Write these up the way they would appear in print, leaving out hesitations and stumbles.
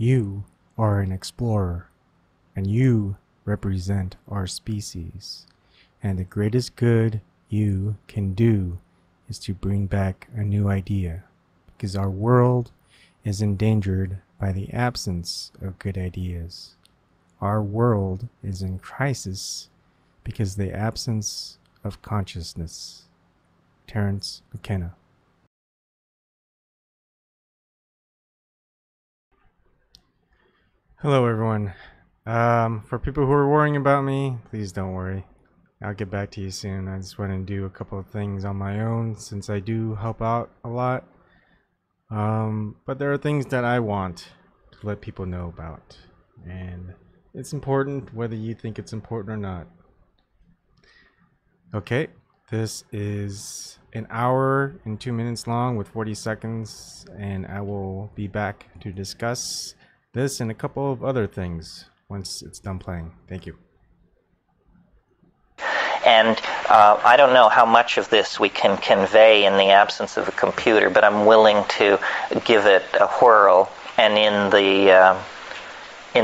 You are an explorer, and you represent our species. And the greatest good you can do is to bring back a new idea, because our world is endangered by the absence of good ideas. Our world is in crisis because of the absence of consciousness. Terence McKenna. Hello everyone. For people who are worrying about me, please don't worry. I'll get back to you soon. I just went and do a couple of things on my own since I do help out a lot. But there are things that I want to let people know about. And it's important whether you think it's important or not. Okay, this is an hour and 2 minutes long with 40 seconds, and I will be back to discuss this and a couple of other things once it's done playing. Thank you. And I don't know how much of this we can convey in the absence of a computer, but I'm willing to give it a whirl. And in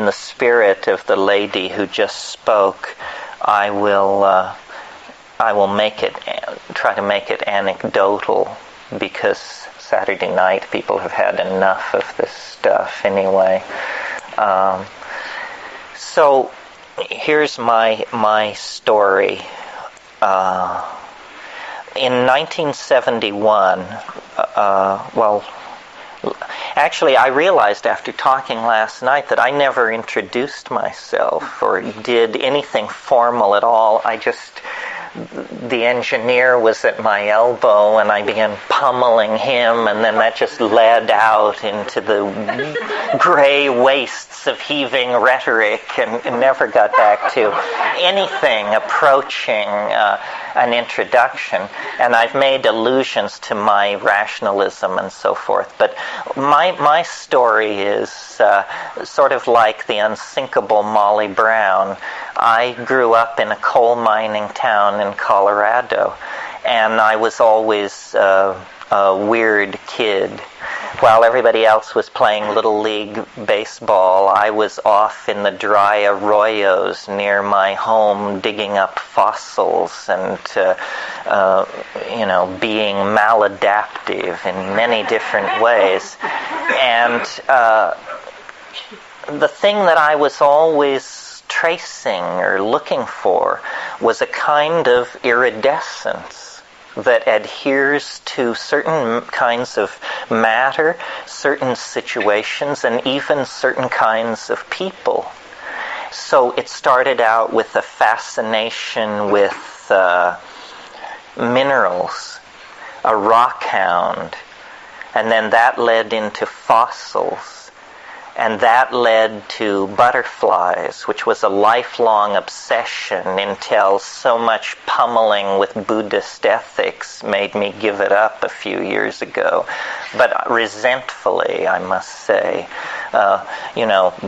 the spirit of the lady who just spoke, I will try to make it anecdotal, because Saturday night people have had enough of this stuff anyway. So here's my story. In 1971, actually I realized after talking last night that I never introduced myself or did anything formal at all. The engineer was at my elbow and I began pummeling him, and then that just led out into the gray wastes of heaving rhetoric and never got back to anything approaching an introduction. And I've made allusions to my rationalism and so forth. But my story is sort of like the unsinkable Molly Brown. I grew up in a coal mining town in Colorado, and I was always a weird kid. While everybody else was playing Little League baseball, I was off in the dry arroyos near my home digging up fossils and, being maladaptive in many different ways. And the thing that I was always tracing or looking for was a kind of iridescence that adheres to certain kinds of matter, certain situations, and even certain kinds of people. So it started out with a fascination with minerals, a rock hound, and then that led into fossils. And that led to butterflies, which was a lifelong obsession until so much pummeling with Buddhist ethics made me give it up a few years ago. But resentfully, I must say.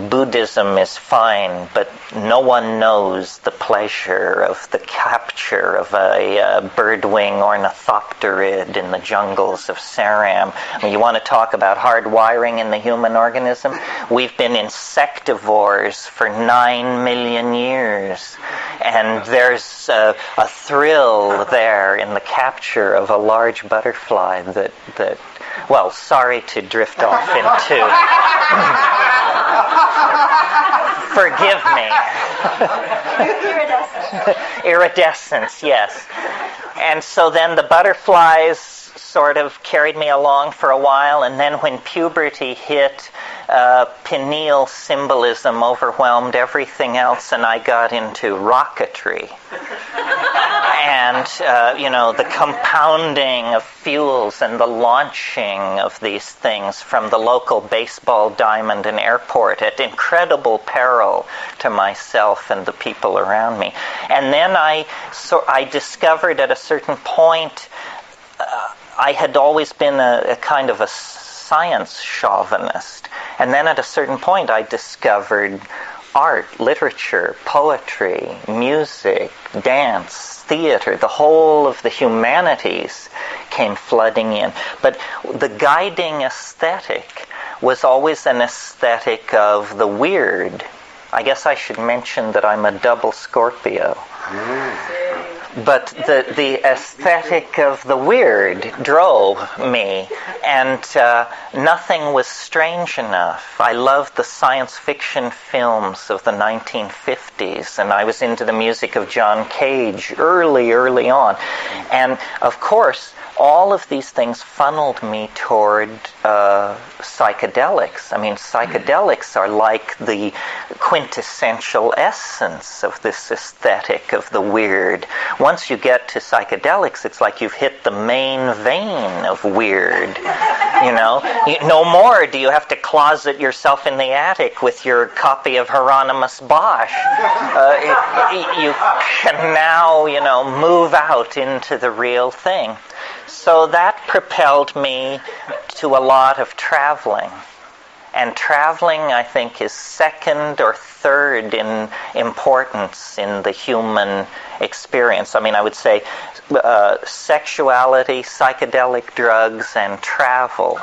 Buddhism is fine, but no one knows the pleasure of the capture of a birdwing ornithopterid in the jungles of Saram. You want to talk about hardwiring in the human organism? We've been insectivores for 9 million years, and there's a thrill there in the capture of a large butterfly that well, sorry to drift off into... Forgive me. Iridescence, yes. And so then the butterflies sort of carried me along for a while, and then when puberty hit, pineal symbolism overwhelmed everything else, and I got into rocketry. And, the compounding of fuels and the launching of these things from the local baseball diamond and airport at incredible peril to myself and the people around me. And then I discovered at a certain point, I had always been a kind of a science chauvinist. And then at a certain point I discovered art, literature, poetry, music, dance, theater, the whole of the humanities came flooding in. But the guiding aesthetic was always an aesthetic of the weird. I guess I should mention that I'm a double Scorpio. But the aesthetic of the weird drove me, and nothing was strange enough. I loved the science fiction films of the 1950s, and I was into the music of John Cage early on. And, of course, all of these things funneled me toward psychedelics. I mean, psychedelics are like the quintessential essence of this aesthetic of the weird. Once you get to psychedelics, it's like you've hit the main vein of weird. You know, no more do you have to closet yourself in the attic with your copy of Hieronymus Bosch. You can now, you know, move out into the real thing. So that propelled me to a lot of traveling. And traveling, I think, is second or third in importance in the human experience. I mean, I would say sexuality, psychedelic drugs, and travel.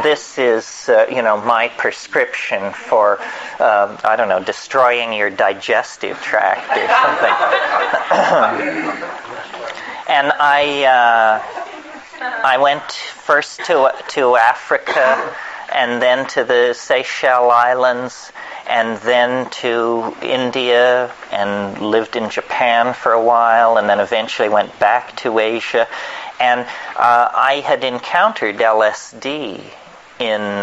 This is, my prescription for, destroying your digestive tract or something. And I went first to Africa, and then to the Seychelles Islands, and then to India, and lived in Japan for a while, and then eventually went back to Asia. And I had encountered LSD in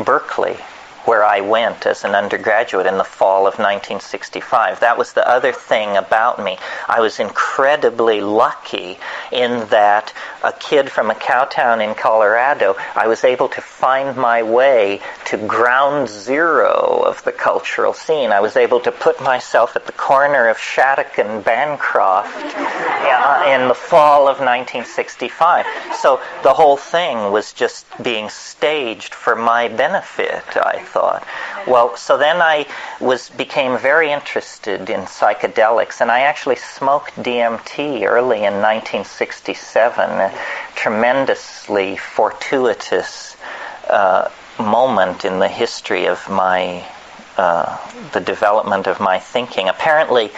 Berkeley, where I went as an undergraduate in the fall of 1965. That was the other thing about me. I was incredibly lucky in that a kid from a cow town in Colorado, I was able to find my way to ground zero of the cultural scene. I was able to put myself at the corner of Shattuck and Bancroft in the fall of 1965. So the whole thing was just being staged for my benefit, I thought. Well, so then I became very interested in psychedelics, and I actually smoked DMT early in 1967, a tremendously fortuitous moment in the history of my the development of my thinking. Apparently,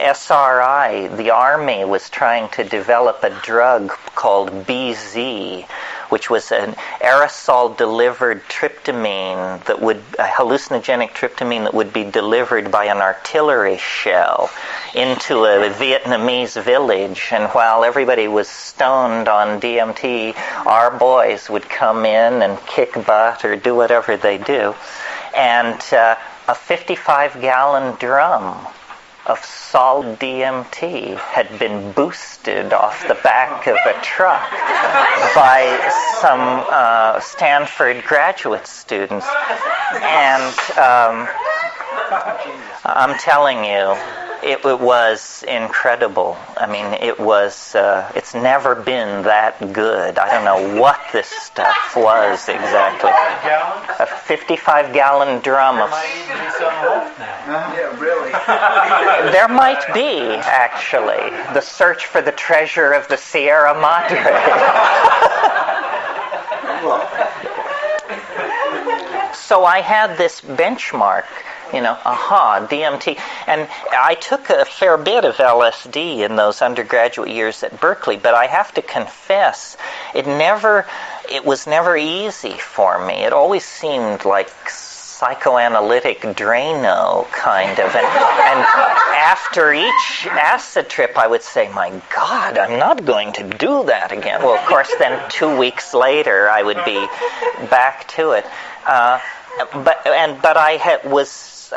SRI, the Army, was trying to develop a drug called BZ, which was an aerosol-delivered tryptamine a hallucinogenic tryptamine that would be delivered by an artillery shell into a Vietnamese village. And while everybody was stoned on DMT, our boys would come in and kick butt or do whatever they do. And a 55-gallon drum of solid DMT had been boosted off the back of a truck by some Stanford graduate students. And I'm telling you, it was incredible. I mean, it's never been that good. I don't know what this stuff was exactly. A 55-gallon drum of... Yeah, really. There might be, actually, the search for the treasure of the Sierra Madre. So I had this benchmark, DMT. And I took a fair bit of LSD in those undergraduate years at Berkeley, but I have to confess, it was never easy for me. It always seemed like psychoanalytic Drano, kind of. And after each acid trip, I would say, my God, I'm not going to do that again. Well, of course, then 2 weeks later, I would be back to it.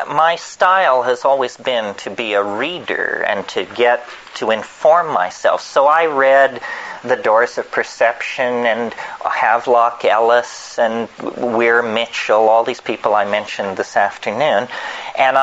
My style has always been to be a reader and to inform myself. So I read The Doors of Perception and Havelock Ellis and Weir Mitchell, all these people I mentioned this afternoon. And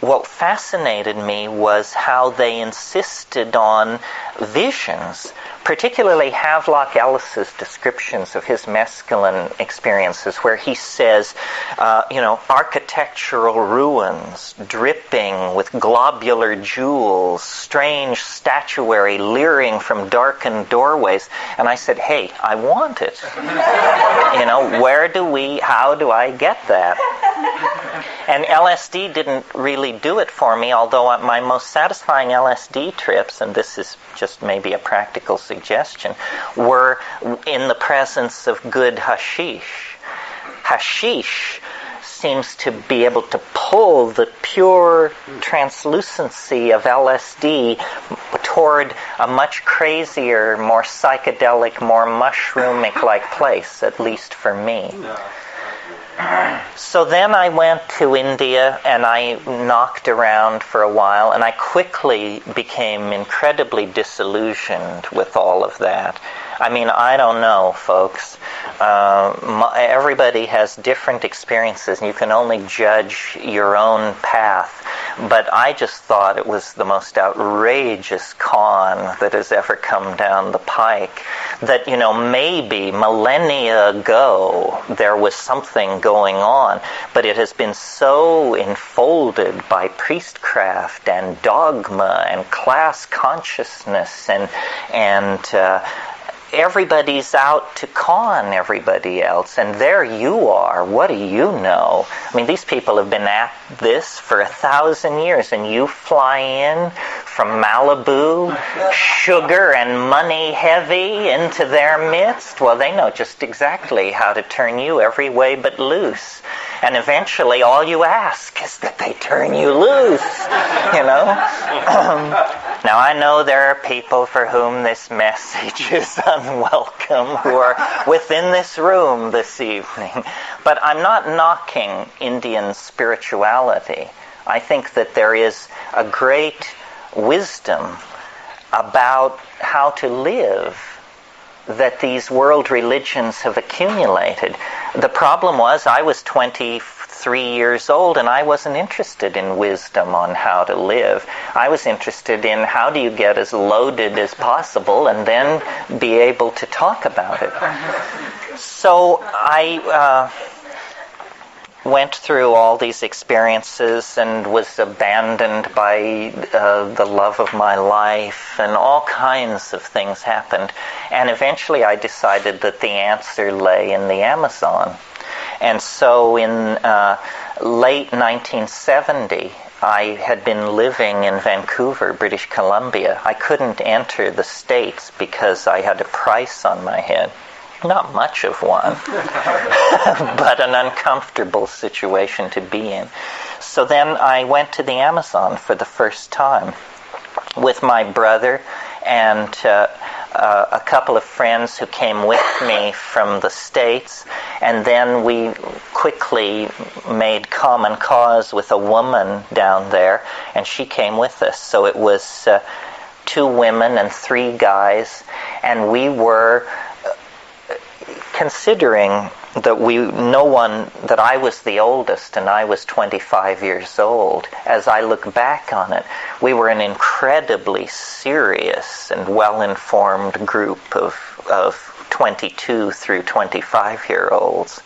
what fascinated me was how they insisted on visions, particularly Havelock Ellis's descriptions of his mescaline experiences, where he says, architectural ruins dripping with globular jewels, strange statuary leering from darkened doorways. And I said, hey, I want it. How do I get that? And LSD didn't really do it for me, although my most satisfying LSD trips, and this is just maybe a practical suggestion, were in the presence of good hashish. Hashish seems to be able to pull the pure translucency of LSD toward a much crazier, more psychedelic, more mushroomic-like place, at least for me. So then I went to India and I knocked around for a while, and I quickly became incredibly disillusioned with all of that. I mean, I don't know, folks. Everybody has different experiences, and you can only judge your own path. But I just thought it was the most outrageous con that has ever come down the pike. That, maybe millennia ago there was something going on, but it has been so enfolded by priestcraft and dogma and class consciousness and everybody's out to con everybody else, and there you are. What do you know? I mean, these people have been at this for 1,000 years, and you fly in from Malibu, sugar and money heavy, into their midst. Well, they know just exactly how to turn you every way but loose. And eventually all you ask is that they turn you loose, Now, I know there are people for whom this message is unwelcome, who are within this room this evening. But I'm not knocking Indian spirituality. I think that there is a great wisdom about how to live that these world religions have accumulated. The problem was I was 23 years old and I wasn't interested in wisdom on how to live. I was interested in how do you get as loaded as possible and then be able to talk about it. So I went through all these experiences and was abandoned by the love of my life, and all kinds of things happened. And eventually I decided that the answer lay in the Amazon. And so in late 1970, I had been living in Vancouver, British Columbia. I couldn't enter the States because I had a price on my head. Not much of one, but an uncomfortable situation to be in. So then I went to the Amazon for the first time with my brother and a couple of friends who came with me from the States, and then we quickly made common cause with a woman down there, and she came with us. So it was 2 women and 3 guys, and we were considering that I was the oldest and I was 25 years old. As I look back on it, we were an incredibly serious and well-informed group of 22 through 25-year-olds.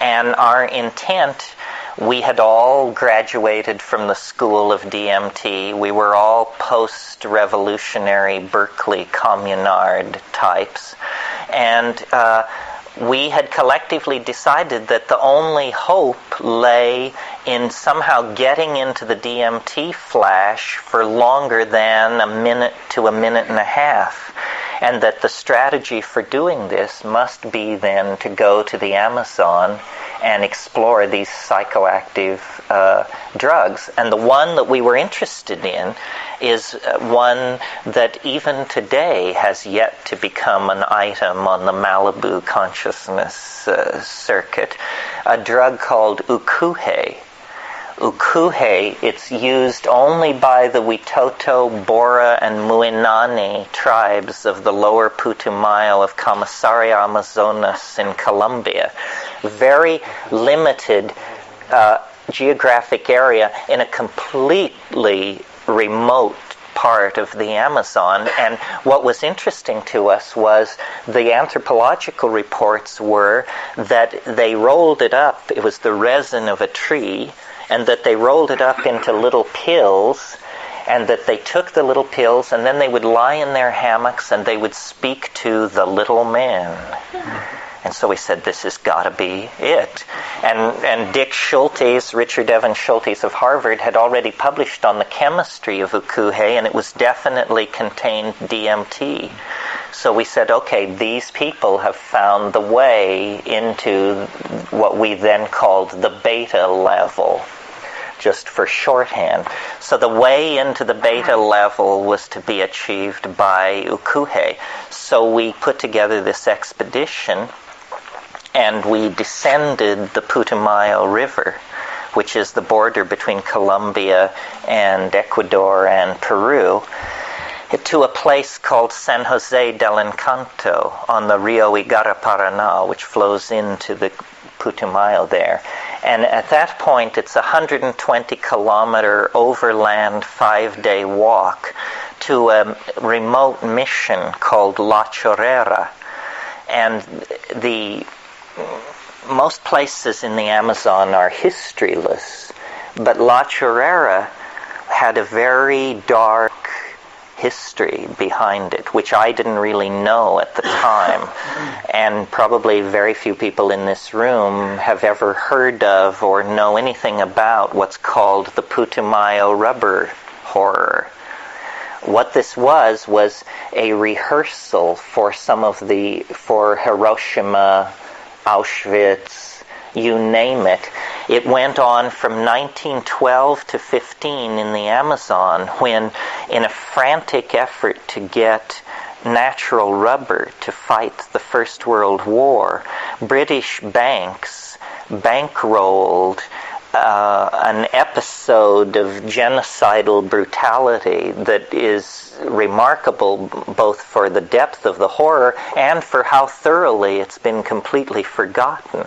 And our intent, we had all graduated from the school of DMT. We were all post-revolutionary Berkeley communard types. And we had collectively decided that the only hope lay in somehow getting into the DMT flash for longer than a minute to a minute and a half. And that the strategy for doing this must be then to go to the Amazon and explore these psychoactive drugs. And the one that we were interested in is one that even today has yet to become an item on the Malibu consciousness circuit, a drug called ukuhe. Ukuhe, it's used only by the Witoto, Bora, and Muinani tribes of the lower Putumayo of Comissaria Amazonas in Colombia. Very limited geographic area in a completely remote part of the Amazon. And what was interesting to us was the anthropological reports were that they rolled it up, it was the resin of a tree, and that they rolled it up into little pills, and that they took the little pills and then they would lie in their hammocks and they would speak to the little men. And so we said, this has got to be it. And Dick Schultes, Richard Evan Schultes of Harvard, had already published on the chemistry of ukuhe, and it was definitely contained DMT. So we said, okay, these people have found the way into what we then called the beta level, just for shorthand. So the way into the beta level was to be achieved by ukuhe. So we put together this expedition, and we descended the Putumayo River, which is the border between Colombia and Ecuador and Peru, to a place called San Jose del Encanto on the Rio Igaraparaná, which flows into the Putumayo there. And at that point, it's a 120-kilometer overland 5-day walk to a remote mission called La Chorrera. And most places in the Amazon are historyless, but La Chorrera had a very dark history behind it, which I didn't really know at the time, and probably very few people in this room have ever heard of or know anything about what's called the Putumayo rubber horror. What this was a rehearsal for for Hiroshima, Auschwitz, you name it. It went on from 1912 to 15 in the Amazon, when, in a frantic effort to get natural rubber to fight the First World War, British banks bankrolled an episode of genocidal brutality that is remarkable both for the depth of the horror and for how thoroughly it's been completely forgotten.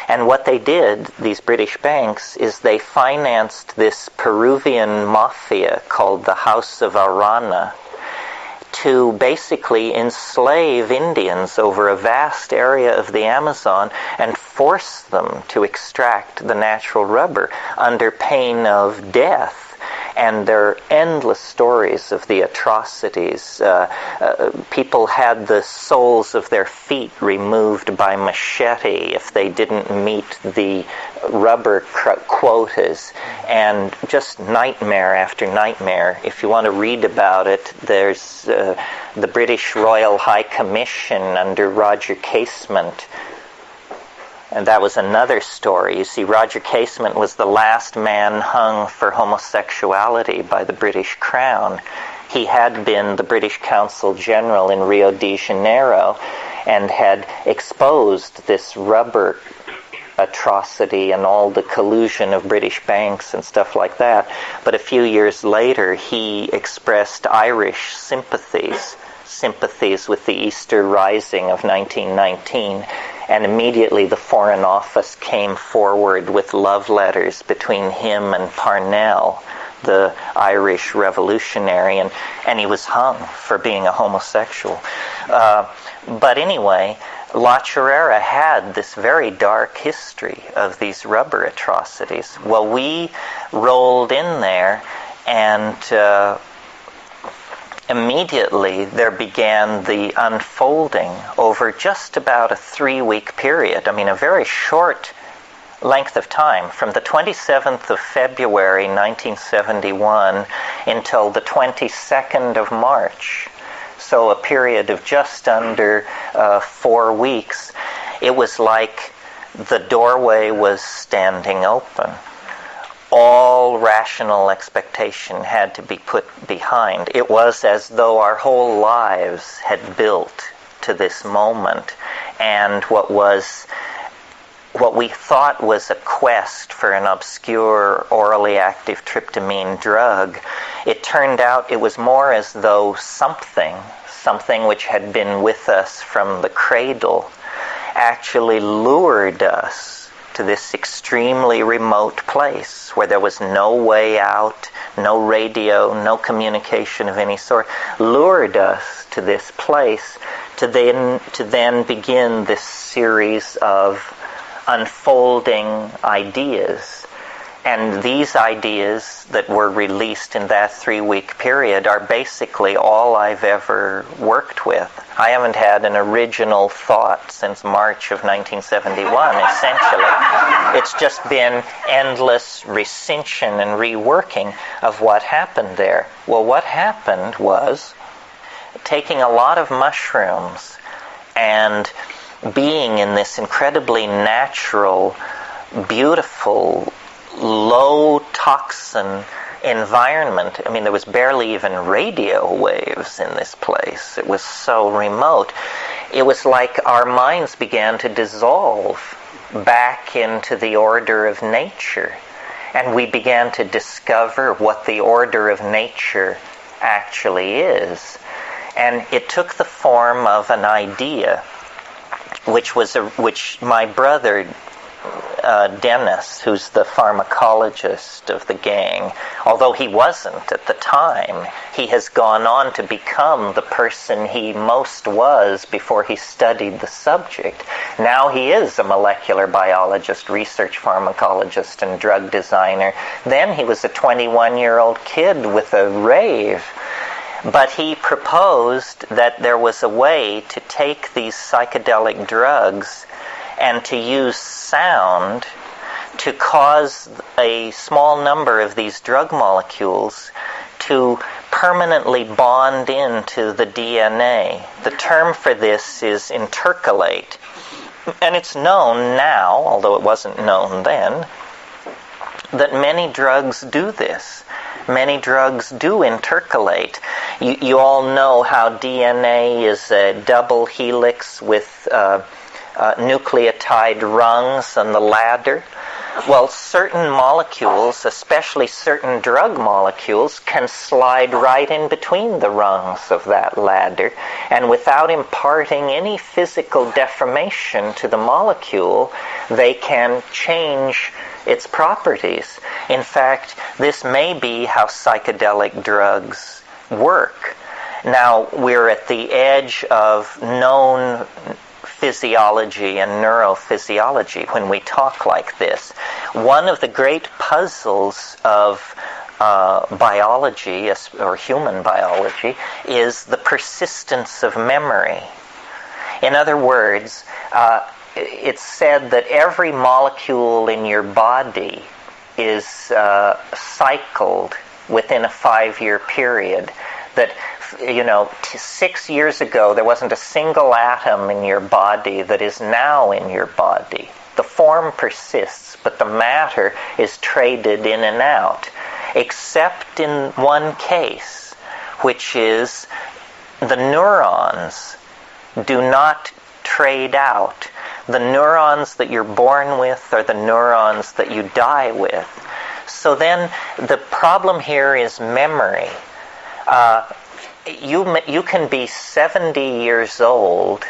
And what they did, these British banks, is they financed this Peruvian mafia called the House of Arana to basically enslave Indians over a vast area of the Amazon and force them to extract the natural rubber under pain of death. And there are endless stories of the atrocities. People had the soles of their feet removed by machete if they didn't meet the rubber quotas, and just nightmare after nightmare. If you want to read about it, there's the British Royal High Commission under Roger Casement. And that was another story. You see, Roger Casement was the last man hung for homosexuality by the British Crown. He had been the British Consul General in Rio de Janeiro and had exposed this rubber atrocity and all the collusion of British banks and stuff like that. But a few years later, he expressed Irish sympathies with the Easter Rising of 1919. And immediately the Foreign Office came forward with love letters between him and Parnell, the Irish revolutionary, and he was hung for being a homosexual. But anyway, La Chorrera had this very dark history of these rubber atrocities. Well, we rolled in there, and immediately there began the unfolding over just about a 3-week period. I mean, a very short length of time, from the 27th of February 1971 until the 22nd of March. So a period of just under 4 weeks. It was like the doorway was standing open. All rational expectation had to be put behind. It was as though our whole lives had built to this moment, and what we thought was a quest for an obscure orally active tryptamine drug, it turned out it was more as though something which had been with us from the cradle actually lured us to this extremely remote place where there was no way out, no radio, no communication of any sort, lured us to this place to then begin this series of unfolding ideas. And these ideas that were released in that 3-week period are basically all I've ever worked with. I haven't had an original thought since March of 1971, essentially. It's just been endless recension and reworking of what happened there. Well, what happened was taking a lot of mushrooms and being in this incredibly natural, beautiful, low toxin environment. I mean, there was barely even radio waves in this place. It was so remote. It was like our minds began to dissolve back into the order of nature. And we began to discover what the order of nature actually is. And it took the form of an idea, which my brother Dennis, who's the pharmacologist of the gang, although he wasn't at the time, he has gone on to become the person he most was before he studied the subject. Now he is a molecular biologist, research pharmacologist, and drug designer. Then he was a 21-year-old kid with a rave. But he proposed that there was a way to take these psychedelic drugs and to use sound to cause a small number of these drug molecules to permanently bond into the DNA. The term for this is intercalate. And it's known now, although it wasn't known then, that many drugs do this. Many drugs do intercalate. You all know how DNA is a double helix with nucleotide rungs on the ladder. Well, certain molecules, especially certain drug molecules, can slide right in between the rungs of that ladder, and without imparting any physical deformation to the molecule, they can change its properties. In fact, this may be how psychedelic drugs work. Now, we're at the edge of known physiology and neurophysiology when we talk like this. One of the great puzzles of biology, or human biology, is the persistence of memory. In other words, it's said that every molecule in your body is cycled within a 5-year period. That 6 years ago, there wasn't a single atom in your body that is now in your body. The form persists, but the matter is traded in and out, except in one case, which is the neurons do not trade out. The neurons that you're born with are the neurons that you die with. So then the problem here is memory. You can be 70 years old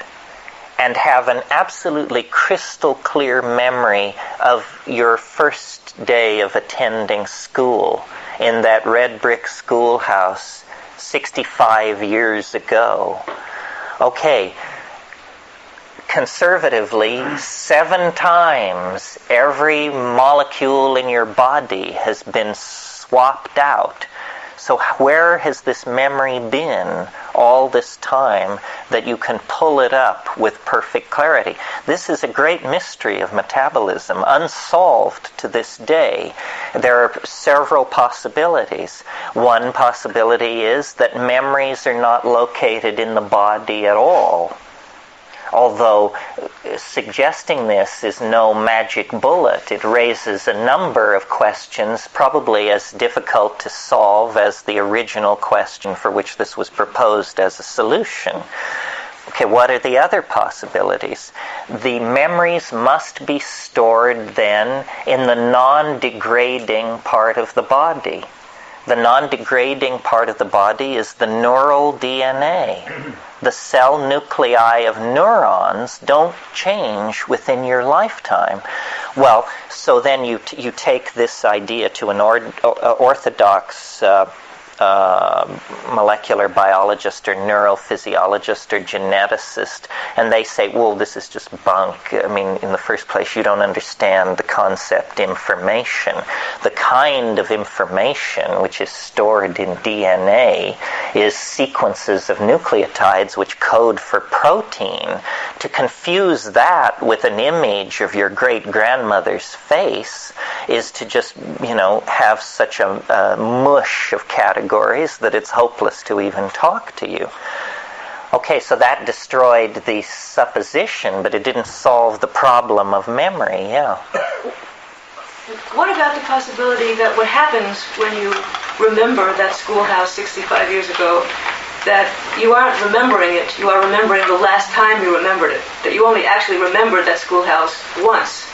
and have an absolutely crystal clear memory of your first day of attending school in that red brick schoolhouse 65 years ago. Okay, conservatively, 7 times every molecule in your body has been swapped out. So where has this memory been all this time that you can pull it up with perfect clarity? This is a great mystery of metabolism, unsolved to this day. There are several possibilities. One possibility is that memories are not located in the body at all. Although suggesting this is no magic bullet, it raises a number of questions, probably as difficult to solve as the original question for which this was proposed as a solution. Okay, what are the other possibilities? The memories must be stored then in the non-degrading part of the body. The non-degrading part of the body is the neural DNA. The cell nuclei of neurons don't change within your lifetime. Well, so then you take this idea to an orthodox molecular biologist or neurophysiologist or geneticist, and they say, well, this is just bunk. I mean, in the first place, you don't understand the concept information. The kind of information which is stored in DNA is sequences of nucleotides which code for protein. To confuse that with an image of your great-grandmother's face is to just, have such a mush of categories that it's hopeless to even talk to you. Okay, so that destroyed the supposition, but it didn't solve the problem of memory, yeah. What about the possibility that what happens when you remember that schoolhouse 65 years ago, that you aren't remembering it, you are remembering the last time you remembered it, that you only actually remembered that schoolhouse once,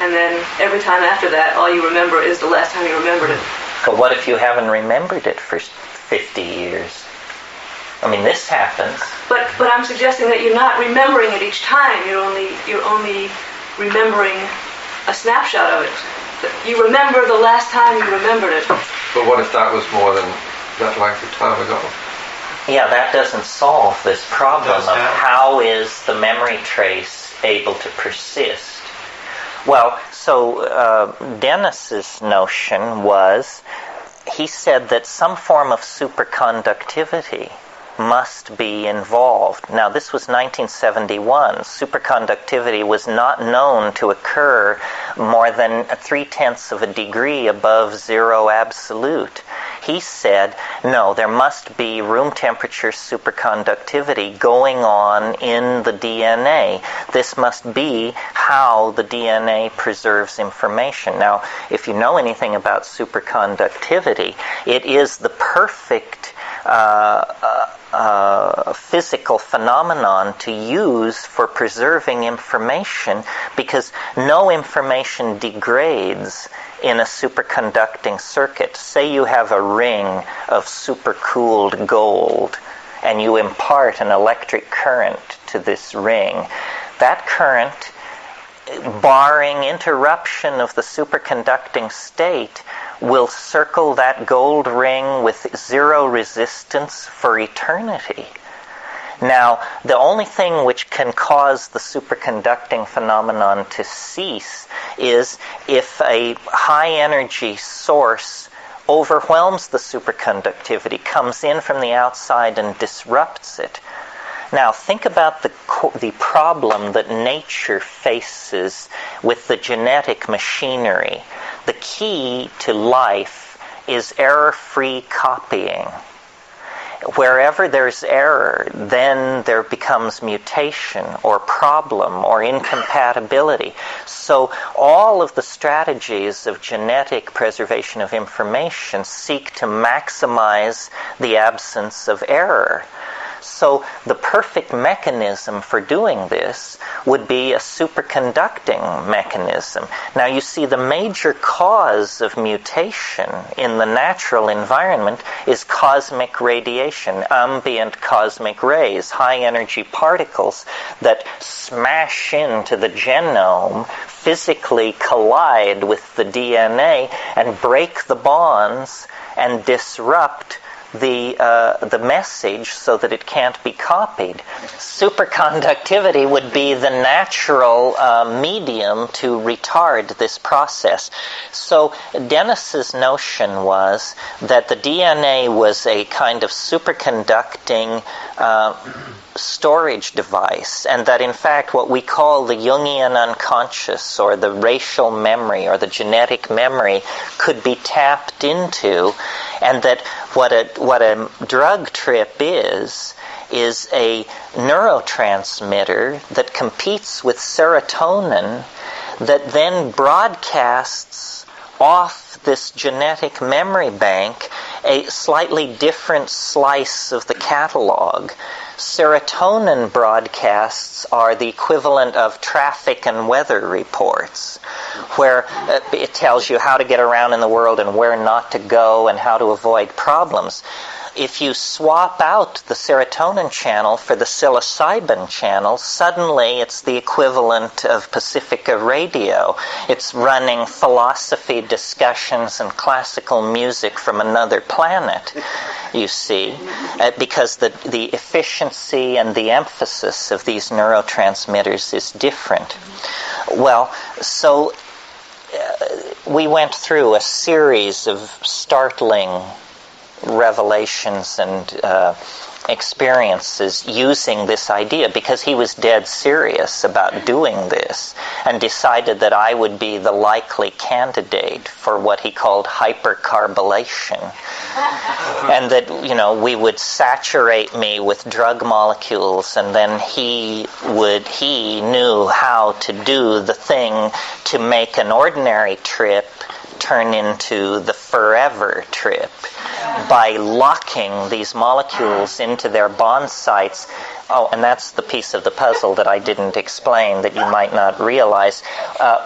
and then every time after that, all you remember is the last time you remembered it? But what if you haven't remembered it for 50 years? I mean, this happens. But I'm suggesting that you're not remembering it each time. You're only remembering a snapshot of it. You remember the last time you remembered it. But what if that was more than that length of time ago? Yeah, that doesn't solve this problem of how is the memory trace able to persist. Well, so Dennis's notion was, he said that some form of superconductivity must be involved. Now, this was 1971. Superconductivity was not known to occur more than 0.3 of a degree above zero absolute. He said, no, there must be room temperature superconductivity going on in the DNA. This must be how the DNA preserves information. Now, if you know anything about superconductivity, it is the perfect physical phenomenon to use for preserving information, because no information degrades in a superconducting circuit. Say you have a ring of supercooled gold and you impart an electric current to this ring. That current, barring interruption of the superconducting state, will circle that gold ring with zero resistance for eternity. Now, the only thing which can cause the superconducting phenomenon to cease is if a high-energy source overwhelms the superconductivity, comes in from the outside and disrupts it. Now, think about the problem that nature faces with the genetic machinery. The key to life is error-free copying. Wherever there's error, then there becomes mutation or problem or incompatibility. So all of the strategies of genetic preservation of information seek to maximize the absence of error. So the perfect mechanism for doing this would be a superconducting mechanism. Now you see, the major cause of mutation in the natural environment is cosmic radiation, ambient cosmic rays, high energy particles that smash into the genome, physically collide with the DNA and break the bonds and disrupt the message so that it can't be copied. Superconductivity would be the natural medium to retard this process. So Dennis's notion was that the DNA was a kind of superconducting storage device, and that in fact what we call the Jungian unconscious or the racial memory or the genetic memory could be tapped into, and that what a drug trip is a neurotransmitter that competes with serotonin that then broadcasts off this genetic memory bank a slightly different slice of the catalog. Serotonin broadcasts are the equivalent of traffic and weather reports, where it tells you how to get around in the world and where not to go and how to avoid problems. if you swap out the serotonin channel for the psilocybin channel, suddenly it's the equivalent of Pacifica Radio. It's running philosophy discussions and classical music from another planet, you see, because the efficiency and the emphasis of these neurotransmitters is different. Well, so we went through a series of startling revelations and experiences using this idea, because he was dead serious about doing this and decided that I would be the likely candidate for what he called hypercarbylation, and that, you know, we would saturate me with drug molecules, and then he knew how to do the thing to make an ordinary trip turn into the forever trip by locking these molecules into their bond sites. Oh, and that's the piece of the puzzle that I didn't explain that you might not realize.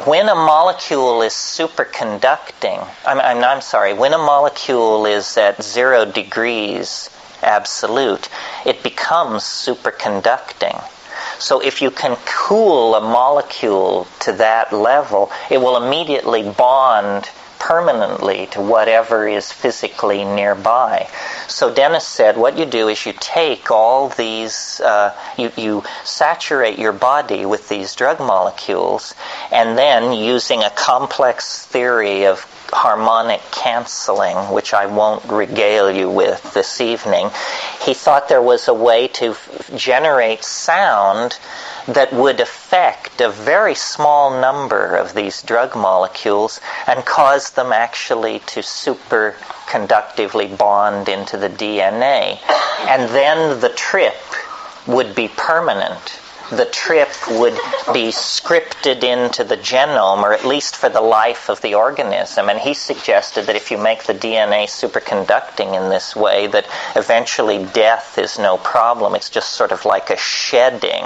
When a molecule is superconducting, when a molecule is at 0 degrees absolute, it becomes superconducting. So if you can cool a molecule to that level, it will immediately bond permanently to whatever is physically nearby. So Dennis said, what you do is you take all these, you saturate your body with these drug molecules, and then using a complex theory of harmonic canceling, which I won't regale you with this evening, he thought there was a way to generate sound that would affect a very small number of these drug molecules and cause them actually to superconductively bond into the DNA. And then the trip would be permanent. The trip would be scripted into the genome, or at least for the life of the organism. And he suggested that if you make the DNA superconducting in this way, that eventually death is no problem. It's just sort of like a shedding,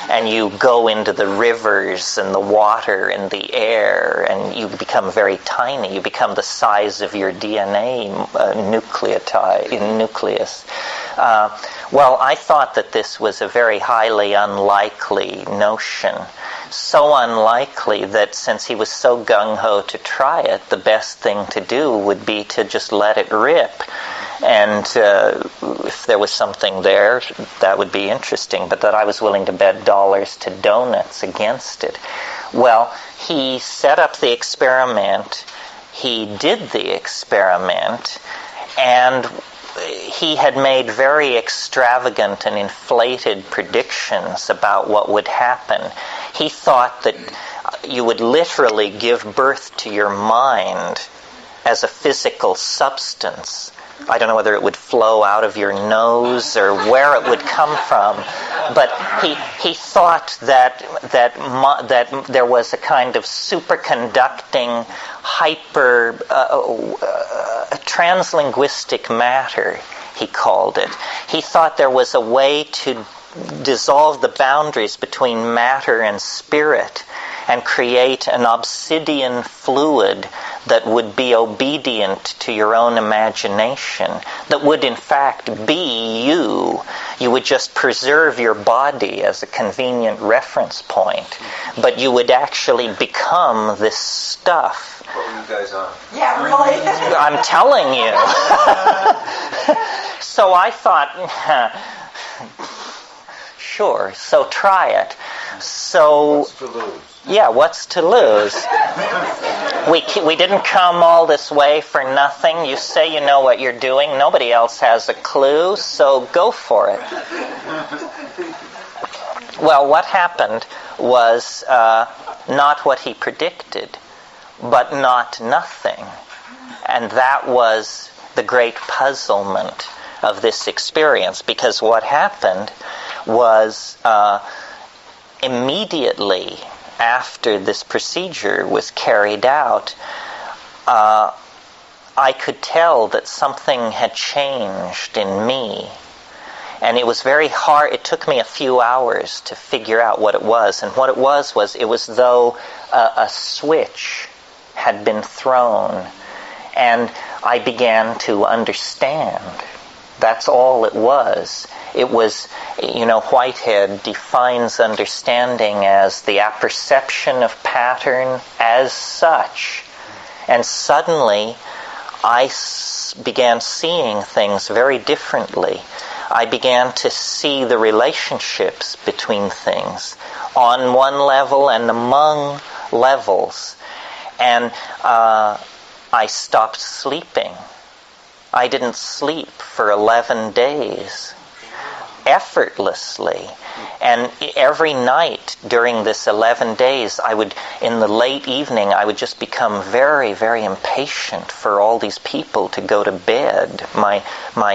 and you go into the rivers and the water and the air, and you become very tiny. You become the size of your DNA nucleus. Well, I thought that this was a very highly unlikely notion. So unlikely that since he was so gung-ho to try it, the best thing to do would be to just let it rip. And if there was something there, that would be interesting, but that I was willing to bet dollars to donuts against it. Well, he set up the experiment, he did the experiment, and he had made very extravagant and inflated predictions about what would happen. He thought that you would literally give birth to your mind as a physical substance. I don't know whether it would flow out of your nose or where it would come from, but he thought that there was a kind of superconducting, translinguistic matter, he called it. He thought there was a way to dissolve the boundaries between matter and spirit and create an obsidian fluid that would be obedient to your own imagination, that would in fact be you. You would just preserve your body as a convenient reference point, but you would actually become this stuff. What were you guys on? Yeah, really? I'm telling you. So I thought, sure, so try it. So, What's to lose? Yeah, what's to lose? We didn't come all this way for nothing. You say you know what you're doing. Nobody else has a clue, so go for it. Well, what happened was not what he predicted, but not nothing. And that was the great puzzlement of this experience, because what happened was immediately after this procedure was carried out, I could tell that something had changed in me. And it was very hard. It took me a few hours to figure out what it was. And what it was it was though a switch had been thrown. And I began to understand That's all it was. It was, Whitehead defines understanding as the apperception of pattern as such. And suddenly, I began seeing things very differently. I began to see the relationships between things on one level and among levels. And I stopped sleeping. I didn't sleep for 11 days, effortlessly. And every night during this 11 days, in the late evening, I would just become very, very impatient for all these people to go to bed, my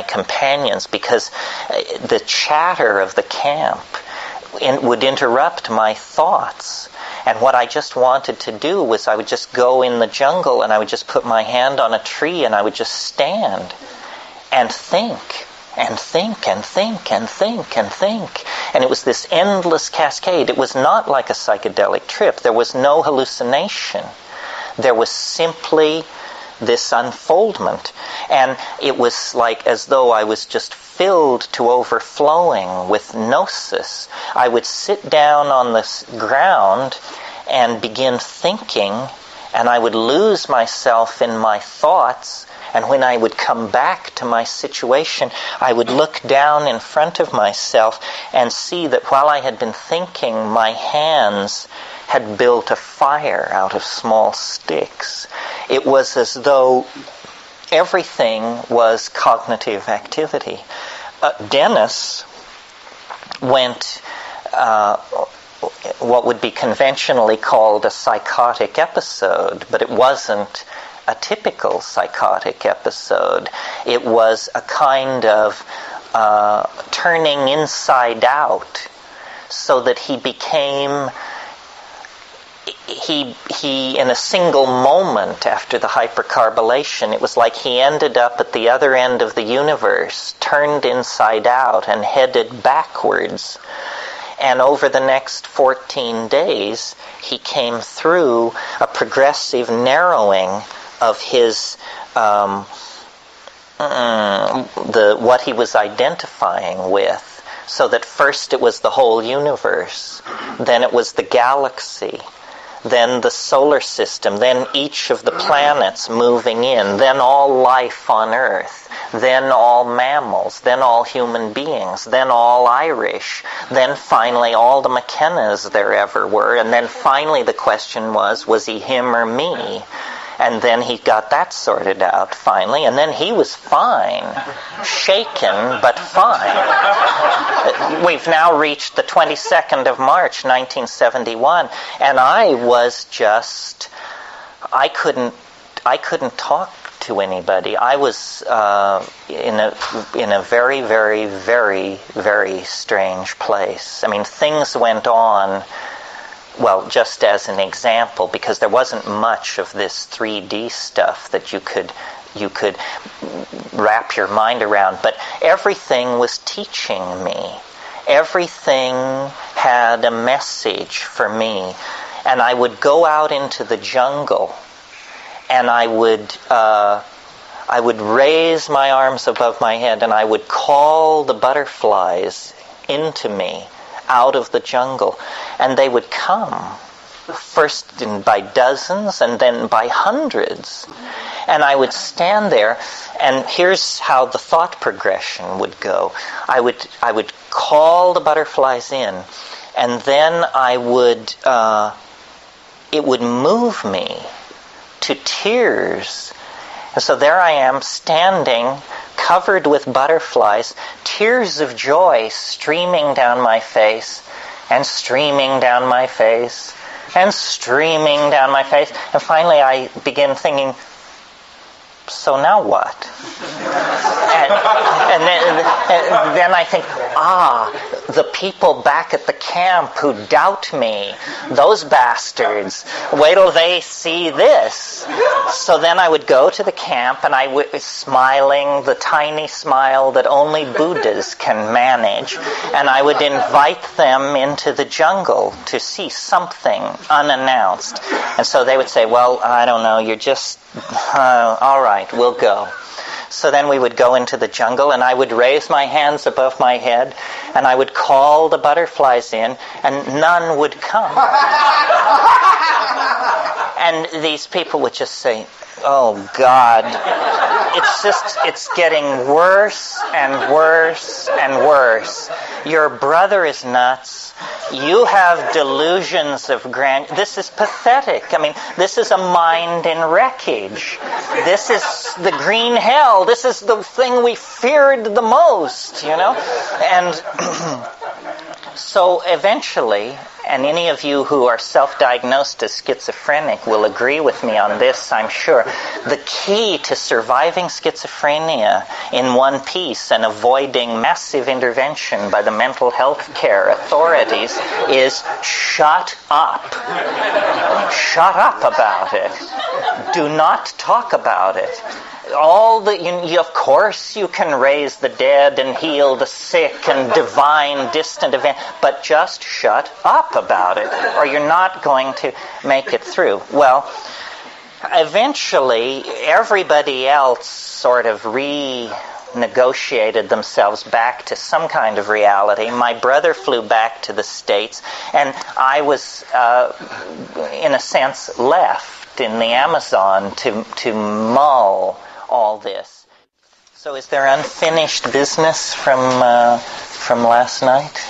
companions, because the chatter of the camp would interrupt my thoughts. And what I just wanted to do was I would just go in the jungle and I would just put my hand on a tree and I would just stand and think and think and think and think and think. And it was this endless cascade. It was not like a psychedelic trip. There was no hallucination. There was simply this unfoldment. And it was like as though I was just filled to overflowing with gnosis. I would sit down on the ground and begin thinking, and I would lose myself in my thoughts. And when I would come back to my situation, I would look down in front of myself and see that while I had been thinking, my hands had built a fire out of small sticks. It was as though everything was cognitive activity. Dennis went what would be conventionally called a psychotic episode, but it wasn't a typical psychotic episode. It was a kind of turning inside out, so that he became, he in a single moment after the hypercarbylation, it was like he ended up at the other end of the universe, turned inside out and headed backwards. And over the next 14 days, he came through a progressive narrowing of his what he was identifying with, so that first it was the whole universe, then it was the galaxy, then the solar system, then each of the planets moving in, then all life on Earth, then all mammals, then all human beings, then all Irish, then finally all the McKennas there ever were, and then finally the question was he him or me? And then he got that sorted out finally, and then he was fine. Shaken, but fine. We've now reached the 22nd of March, 1971, and I was just, I couldn't talk to anybody. I was in a very, very, very, very strange place. I mean, things went on. Well, just as an example, because there wasn't much of this 3D stuff that you could wrap your mind around, but everything was teaching me. Everything had a message for me. And I would go out into the jungle, and I would raise my arms above my head, and I would call the butterflies into me out of the jungle, and they would come, first by dozens and then by hundreds. And I would stand there, and here's how the thought progression would go. I would call the butterflies in, and then it would move me to tears. And so there I am, standing, covered with butterflies, tears of joy streaming down my face, and streaming down my face, and streaming down my face. And finally I begin thinking, so now what? And then I think, the people back at the camp who doubt me, those bastards, wait till they see this. So then I would go to the camp, and I would, smiling, the tiny smile that only Buddhas can manage, and I would invite them into the jungle to see something unannounced. And so they would say, well, I don't know, you're just, all right, we'll go. So then we would go into the jungle, and I would raise my hands above my head, and I would call the butterflies in, and none would come. And these people would just say, "Oh, God, it's getting worse and worse and worse. Your brother is nuts. You have delusions of This is pathetic. I mean, this is a mind in wreckage. This is the green hell. This is the thing we feared the most, you know?" And so eventually, and any of you who are self-diagnosed as schizophrenic will agree with me on this, I'm sure, the key to surviving schizophrenia in one piece and avoiding massive intervention by the mental health care authorities is shut up. Shut up about it. Do not talk about it. Of course you can raise the dead and heal the sick and divine distant event, but just shut up about it, or you're not going to make it through. Well, eventually everybody else sort of renegotiated themselves back to some kind of reality. My brother flew back to the States, and I was, in a sense, left in the Amazon to mull all this. So is there unfinished business from last night?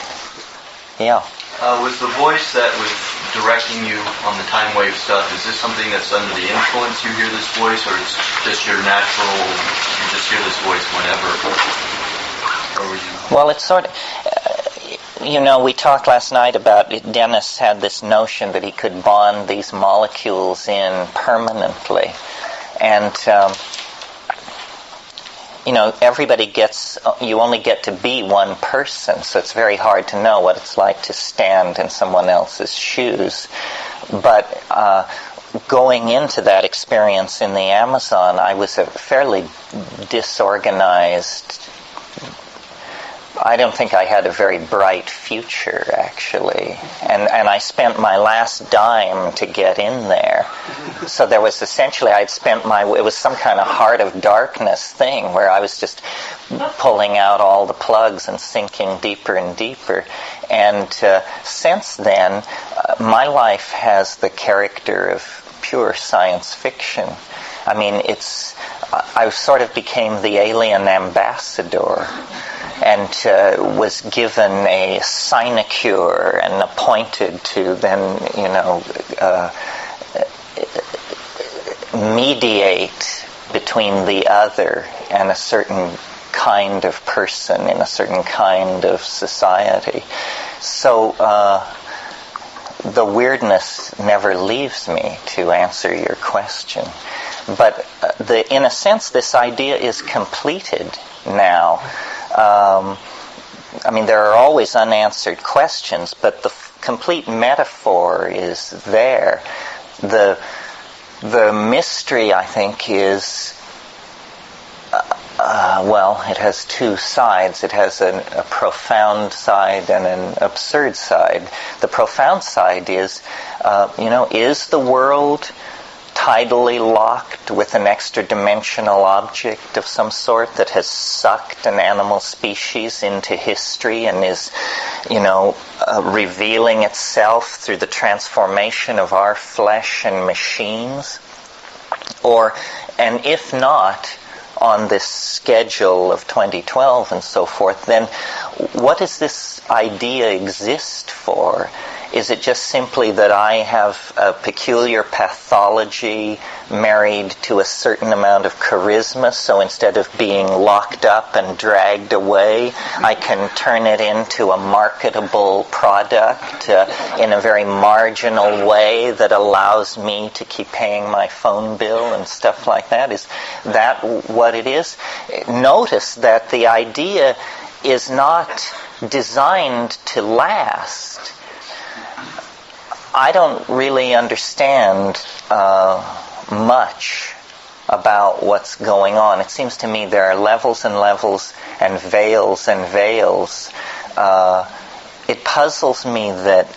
Yeah. Was the voice that was directing you on the time wave stuff, is this something that's under the influence you hear this voice, or is just your natural, you just hear this voice whenever? Or were you... Well, it's sort of... we talked last night about it. Dennis had this notion that he could bond these molecules in permanently. And... everybody you only get to be one person, so it's very hard to know what it's like to stand in someone else's shoes. But going into that experience in the Amazon, I was a fairly disorganized... I don't think I had a very bright future, actually. And I spent my last dime to get in there. So there was essentially, it was some kind of heart of darkness thing where I was just pulling out all the plugs and sinking deeper and deeper. And since then, my life has the character of pure science fiction. I mean, I sort of became the alien ambassador, and was given a sinecure and appointed to then, mediate between the other and a certain kind of person in a certain kind of society. So the weirdness never leaves me, to answer your question. But in a sense, this idea is completed now. There are always unanswered questions, but the complete metaphor is there. The mystery, I think, is, it has two sides. It has a profound side and an absurd side. The profound side is, is the world tidally locked with an extra-dimensional object of some sort that has sucked an animal species into history and is, revealing itself through the transformation of our flesh and machines? And if not, on this schedule of 2012 and so forth, then what does this idea exist for? Is it just simply that I have a peculiar pathology married to a certain amount of charisma, so instead of being locked up and dragged away, I can turn it into a marketable product in a very marginal way that allows me to keep paying my phone bill and stuff like that? Is that what it is? Notice that the idea is not designed to last. I don't really understand much about what's going on. It seems to me there are levels and levels and veils and veils. It puzzles me that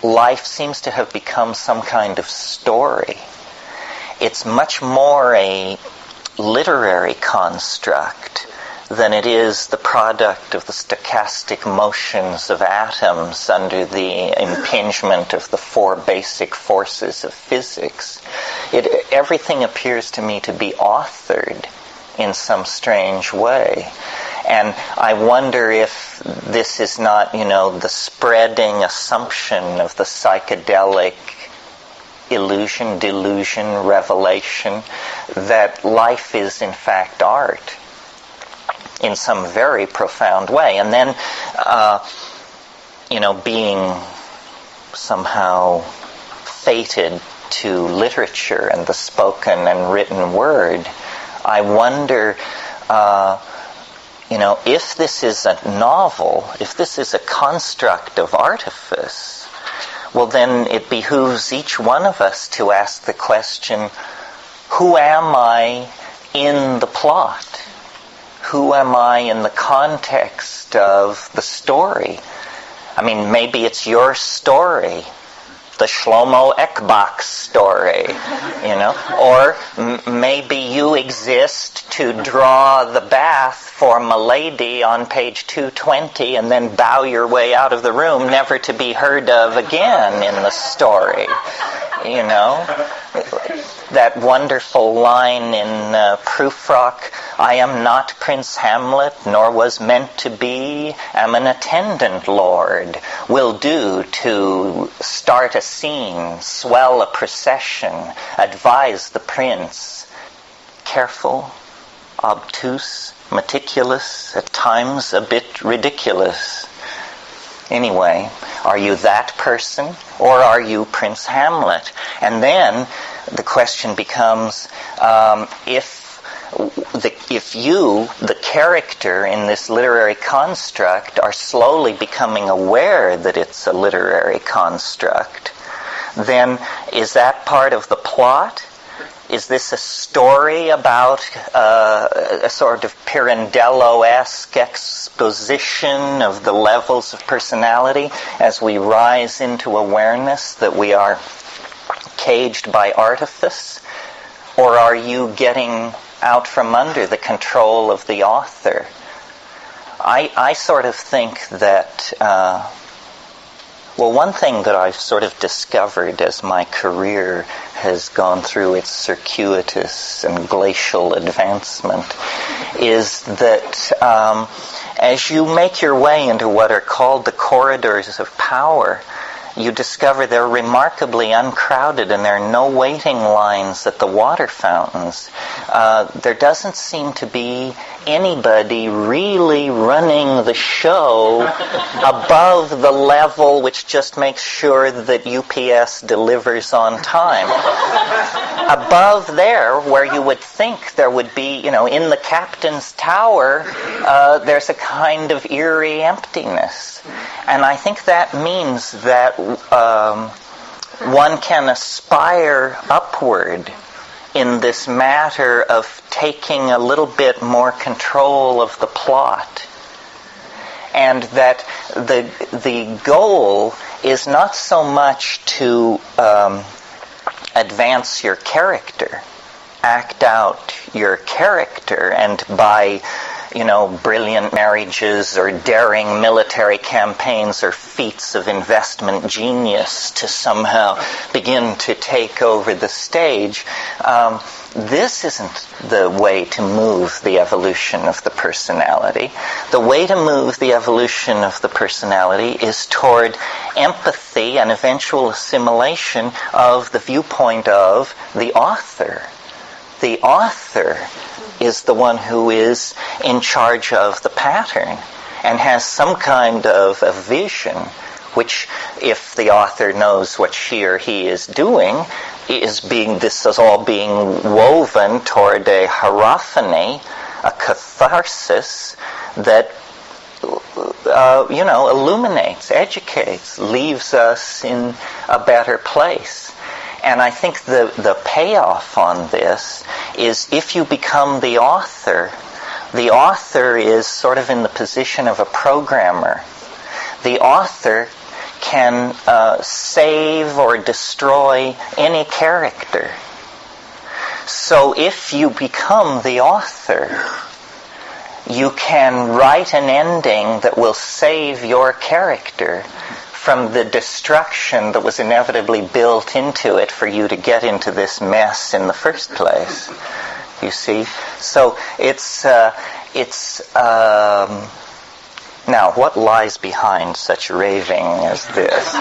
life seems to have become some kind of story. It's much more a literary construct than it is the product of the stochastic motions of atoms under the impingement of the four basic forces of physics. Everything appears to me to be authored in some strange way. And I wonder if this is not, the spreading assumption of the psychedelic illusion, delusion, revelation, that life is in fact art in some very profound way. And then, being somehow fated to literature and the spoken and written word, I wonder, if this is a novel, if this is a construct of artifice, well then it behooves each one of us to ask the question, who am I in the plot? Who am I in the context of the story? I mean, maybe it's your story, the Shlomo Ekbach story, or maybe you exist to draw the bath for Milady on page 220 and then bow your way out of the room, never to be heard of again in the story. That wonderful line in Prufrock, I am not Prince Hamlet, nor was meant to be, am an attendant lord, will do to start a scene, swell a procession, advise the prince. Careful, obtuse, meticulous, at times a bit ridiculous. Anyway, are you that person, or are you Prince Hamlet? And then the question becomes, if you, the character in this literary construct, are slowly becoming aware that it's a literary construct, then is that part of the plot? Is this a story about a sort of Pirandello-esque exposition of the levels of personality as we rise into awareness that we are caged by artifice? Or are you getting out from under the control of the author? I sort of think that, one thing that I've sort of discovered as my career has gone through its circuitous and glacial advancement is that as you make your way into what are called the corridors of power, you discover they're remarkably uncrowded and there are no waiting lines at the water fountains. There doesn't seem to be anybody really running the show above the level which just makes sure that UPS delivers on time. Above there, where you would think there would be, in the captain's tower, there's a kind of eerie emptiness. And I think that means that one can aspire upward in this matter of taking a little bit more control of the plot. And that the goal is not so much to advance your character, act out your character, and by brilliant marriages or daring military campaigns or feats of investment genius to somehow begin to take over the stage. This isn't the way to move the evolution of the personality. The way to move the evolution of the personality is toward empathy and eventual assimilation of the viewpoint of the author. The author is the one who is in charge of the pattern and has some kind of a vision, which, if the author knows what she or he is doing, this is all being woven toward a hierophany, a catharsis that illuminates, educates, leaves us in a better place. And I think the payoff on this is if you become the author is sort of in the position of a programmer. The author can save or destroy any character. So if you become the author, you can write an ending that will save your character from the destruction that was inevitably built into it for you to get into this mess in the first place. You see? So it's now, what lies behind such raving as this?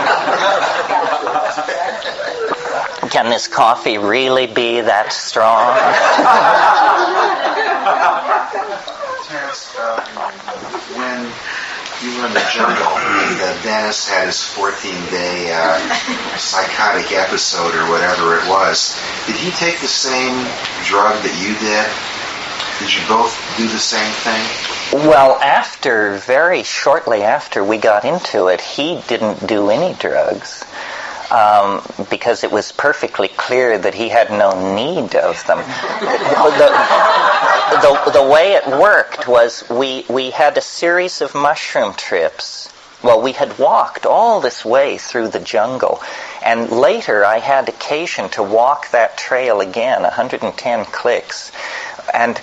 Can this coffee really be that strong? Terence, when you were in the jungle and Dennis had his 14-day psychotic episode or whatever it was, did he take the same drug that you did? Did you both do the same thing? Well, very shortly after we got into it, he didn't do any drugs. Because it was perfectly clear that he had no need of them. The way it worked was we had a series of mushroom trips. Well, we had walked all this way through the jungle, and later I had occasion to walk that trail again, 110 clicks, and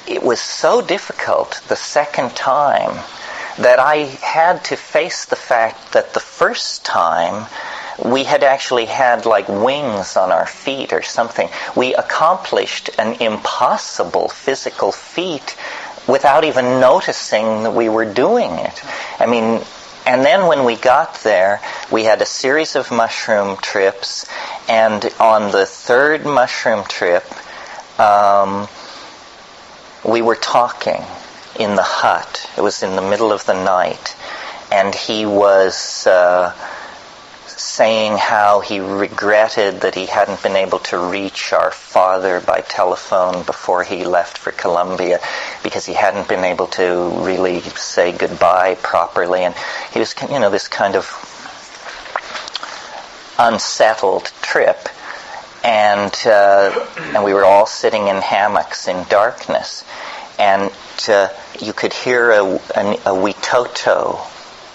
it was so difficult the second time that I had to face the fact that the first time we had actually had like wings on our feet or something. We accomplished an impossible physical feat without even noticing that we were doing it. I mean, and then when we got there, we had a series of mushroom trips, and on the third mushroom trip, we were talking in the hut. It was in the middle of the night, and he was saying how he regretted that he hadn't been able to reach our father by telephone before he left for Colombia, because he hadn't been able to really say goodbye properly, and he was, this kind of unsettled trip, and we were all sitting in hammocks in darkness, and you could hear a Witoto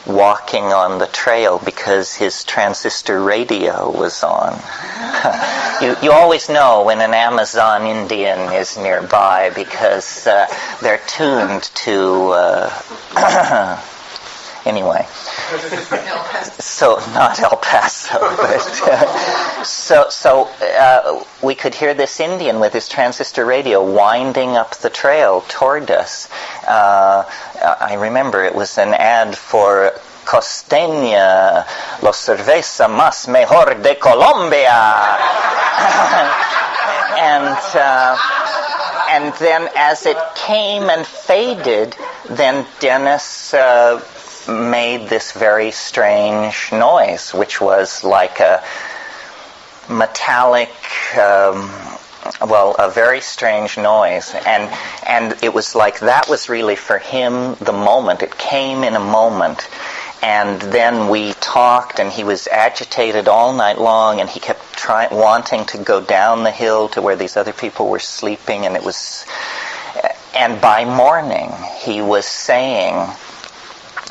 walking on the trail because his transistor radio was on. You always know when an Amazon Indian is nearby because they're tuned to anyway. So not El Paso, but so we could hear this Indian with his transistor radio winding up the trail toward us. I remember it was an ad for Costeña, la cerveza más mejor de Colombia. And then as it came and faded, then Dennis made this very strange noise, which was like a metallic, a very strange noise. And it was like that was really for him the moment. It came in a moment. And then we talked, and he was agitated all night long, and he kept wanting to go down the hill to where these other people were sleeping, and and by morning he was saying,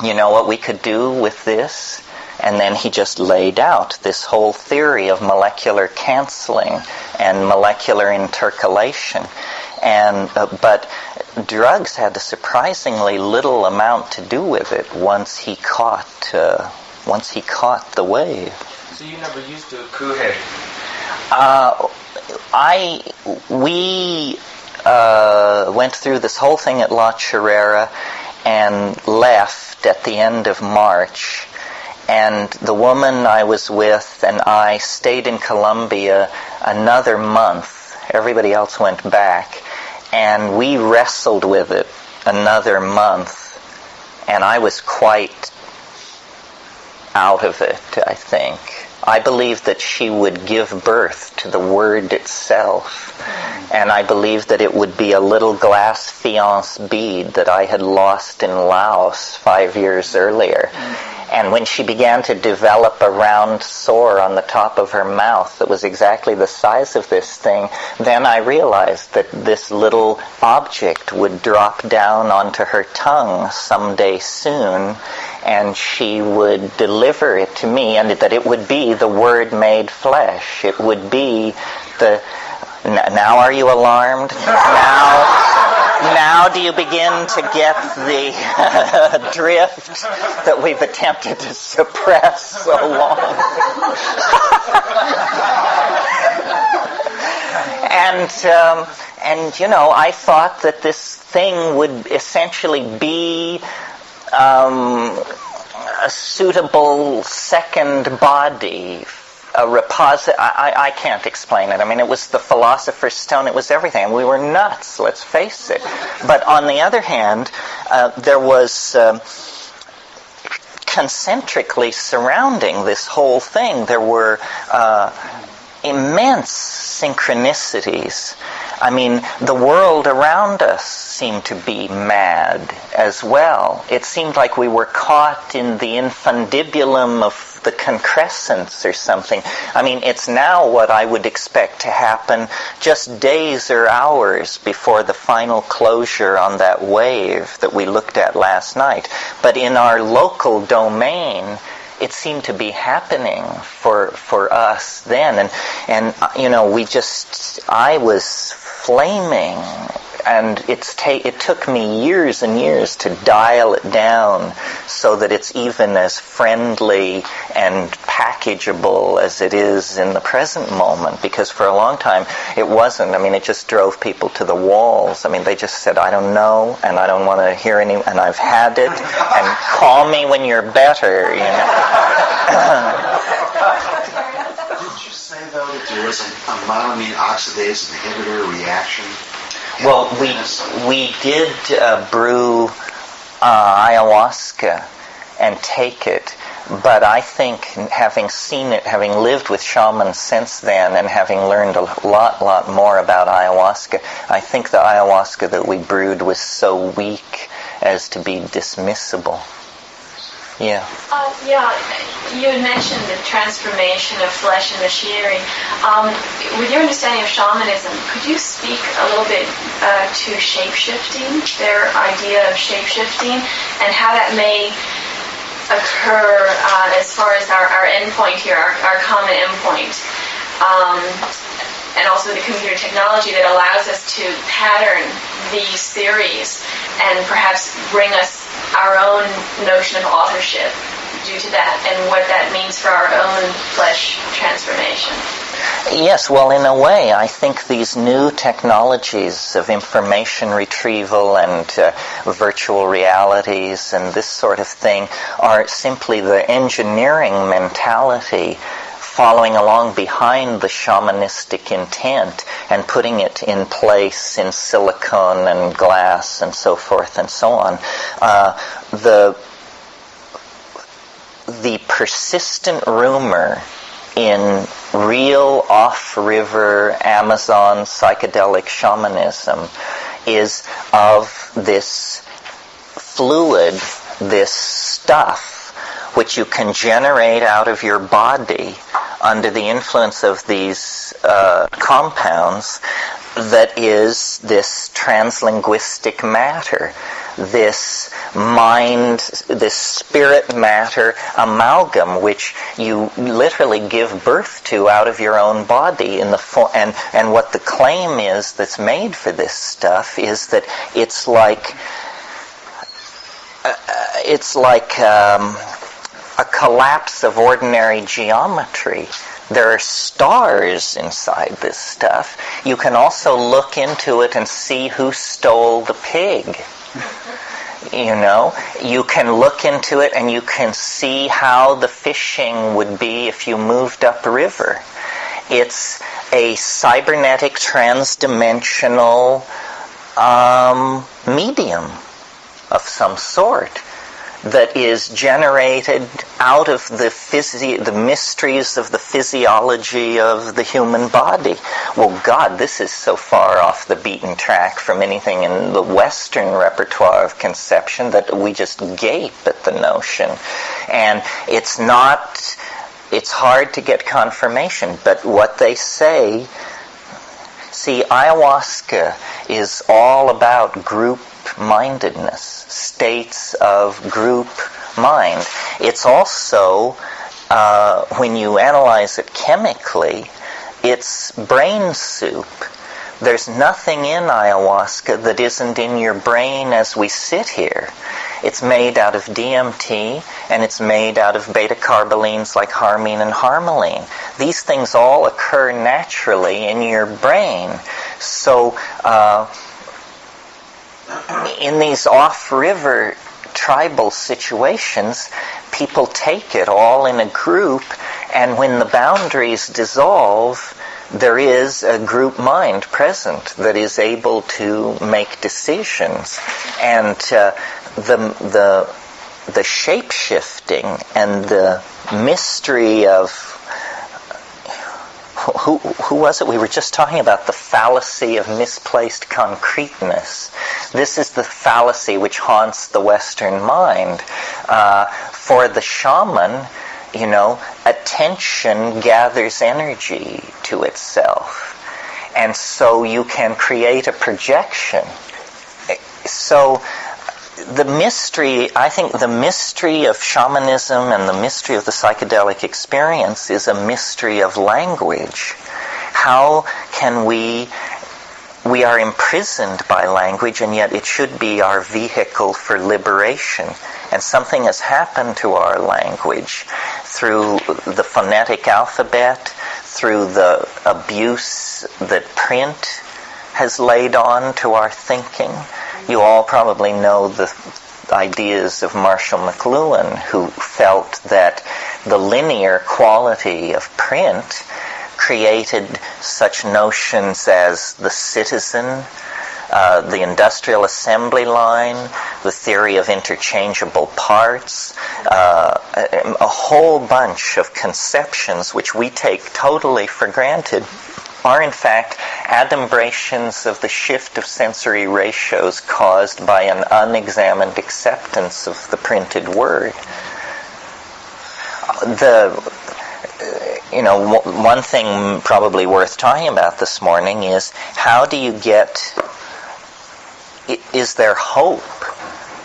you know what we could do with this? And then he just laid out this whole theory of molecular canceling and molecular intercalation. And but drugs had a surprisingly little amount to do with it once he caught the wave. So you never used to kuhe? We went through this whole thing at La Chorrera and left at the end of March. And the woman I was with and I stayed in Colombia another month. Everybody else went back. And we wrestled with it another month. And I was quite out of it, I think. I believed that she would give birth to the word itself. And I believed that it would be a little glass fiance bead that I had lost in Laos 5 years earlier. And when she began to develop a round sore on the top of her mouth that was exactly the size of this thing, then I realized that this little object would drop down onto her tongue someday soon, and she would deliver it to me, and that it would be the Word made flesh. It would be Now are you alarmed? Now do you begin to get the drift that we've attempted to suppress so long? And you know, I thought that this thing would essentially be a suitable second body, a reposit. I can't explain it. I mean, it was the Philosopher's Stone. It was everything. We were nuts, let's face it. But on the other hand, there was concentrically surrounding this whole thing, there were immense synchronicities. I mean, the world around us seemed to be mad as well. It seemed like we were caught in the infundibulum of the concrescence or something. I mean, it's now what I would expect to happen just days or hours before the final closure on that wave that we looked at last night. But in our local domain, it seemed to be happening for us then. And you know, I was flaming, and it took me years and years to dial it down so that it's even as friendly and packageable as it is in the present moment, because for a long time it wasn't. I mean, it just drove people to the walls. I mean, they just said, I don't know, and I don't want to hear and I've had it, and call me when you're better, you know. Did you say, though, that there is a monoamine oxidase inhibitor reaction? Well, we did brew ayahuasca and take it, but I think, having seen it, having lived with shamans since then, and having learned a lot more about ayahuasca, I think the ayahuasca that we brewed was so weak as to be dismissible. Yeah. You had mentioned the transformation of flesh and machinery. With your understanding of shamanism, could you speak a little bit to shape-shifting, their idea of shape-shifting, and how that may occur as far as our endpoint here, our common endpoint, and also the computer technology that allows us to pattern these theories and perhaps bring us our own notion of authorship due to that, and what that means for our own flesh transformation? Yes, well, in a way, I think these new technologies of information retrieval and virtual realities and this sort of thing are simply the engineering mentality following along behind the shamanistic intent and putting it in place in silicon and glass and so forth and so on. The persistent rumor in real off-river Amazon psychedelic shamanism is of this fluid, this stuff, which you can generate out of your body under the influence of these compounds, that is this translinguistic matter, this mind, this spirit matter amalgam, which you literally give birth to out of your own body in the and what the claim is that's made for this stuff is that it's like a collapse of ordinary geometry. There are stars inside this stuff. You can also look into it and see who stole the pig. You know, you can look into it and you can see how the fishing would be if you moved upriver. It's a cybernetic transdimensional medium of some sort that is generated out of the mysteries of the physiology of the human body. Well, God, this is so far off the beaten track from anything in the Western repertoire of conception that we just gape at the notion. And it's hard to get confirmation, but what they say, see, ayahuasca is all about group-mindedness, states of group mind. It's also, when you analyze it chemically, it's brain soup. There's nothing in ayahuasca that isn't in your brain as we sit here. It's made out of DMT, and it's made out of beta-carbolines like harmine and harmaline. These things all occur naturally in your brain. So in these off-river tribal situations, people take it all in a group, and when the boundaries dissolve, there is a group mind present that is able to make decisions. And the shape-shifting and the mystery of who was it? We were just talking about the fallacy of misplaced concreteness. This is the fallacy which haunts the Western mind. For the shaman, you know, attention gathers energy to itself. And so you can create a projection. So the mystery, I think the mystery of shamanism and the mystery of the psychedelic experience is a mystery of language. How can we are imprisoned by language, and yet it should be our vehicle for liberation. And something has happened to our language through the phonetic alphabet, through the abuse that print has laid on to our thinking. You all probably know the ideas of Marshall McLuhan, who felt that the linear quality of print created such notions as the citizen, the industrial assembly line, the theory of interchangeable parts, a whole bunch of conceptions which we take totally for granted are in fact adumbrations of the shift of sensory ratios caused by an unexamined acceptance of the printed word. One thing probably worth talking about this morning is how do you get, is there hope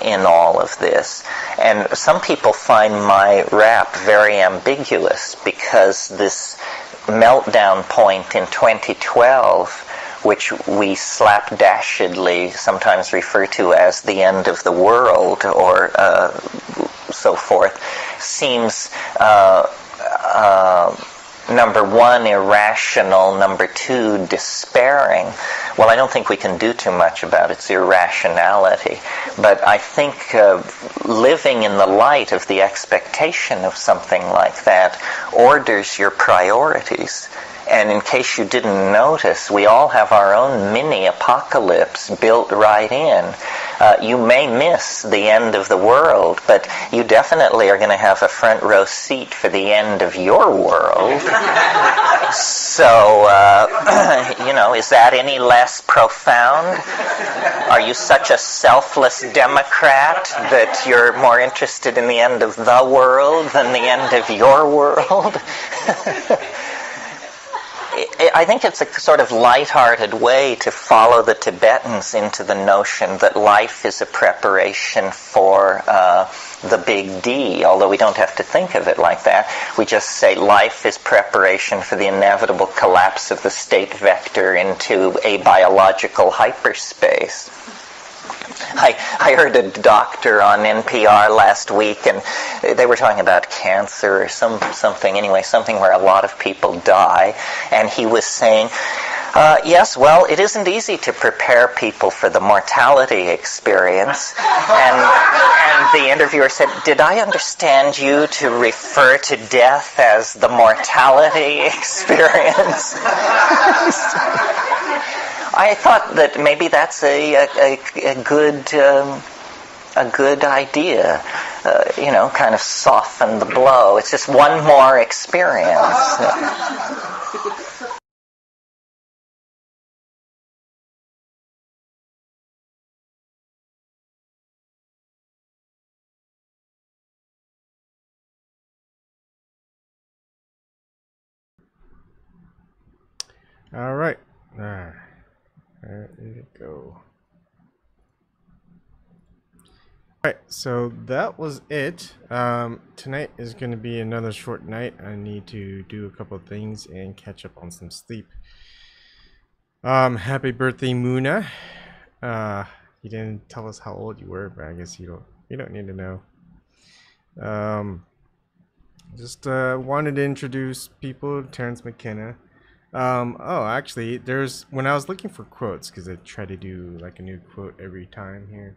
in all of this? And some people find my rap very ambiguous because this meltdown point in 2012, which we slapdashedly sometimes refer to as the end of the world or so forth, seems number one, irrational, number two, despairing. Well, I don't think we can do too much about its irrationality, but I think living in the light of the expectation of something like that orders your priorities. And in case you didn't notice, we all have our own mini-apocalypse built right in. You may miss the end of the world, but you definitely are going to have a front row seat for the end of your world. So, is that any less profound? Are you such a selfless Democrat that you're more interested in the end of the world than the end of your world? I think it's a sort of lighthearted way to follow the Tibetans into the notion that life is a preparation for the big D, although we don't have to think of it like that. We just say life is preparation for the inevitable collapse of the state vector into a biological hyperspace. I heard a doctor on NPR last week, and they were talking about cancer or something where a lot of people die, and he was saying, yes, well, it isn't easy to prepare people for the mortality experience. And the interviewer said, did I understand you to refer to death as the mortality experience? I thought that maybe that's a good idea. Kind of soften the blow. It's just one more experience. All right. Where did it go? Alright, so that was it. Tonight is going to be another short night. I need to do a couple of things and catch up on some sleep. Happy birthday, Muna. You didn't tell us how old you were, but I guess you don't need to know. Just wanted to introduce people. Terence McKenna. Oh, actually, when I was looking for quotes, because I try to do like a new quote every time here.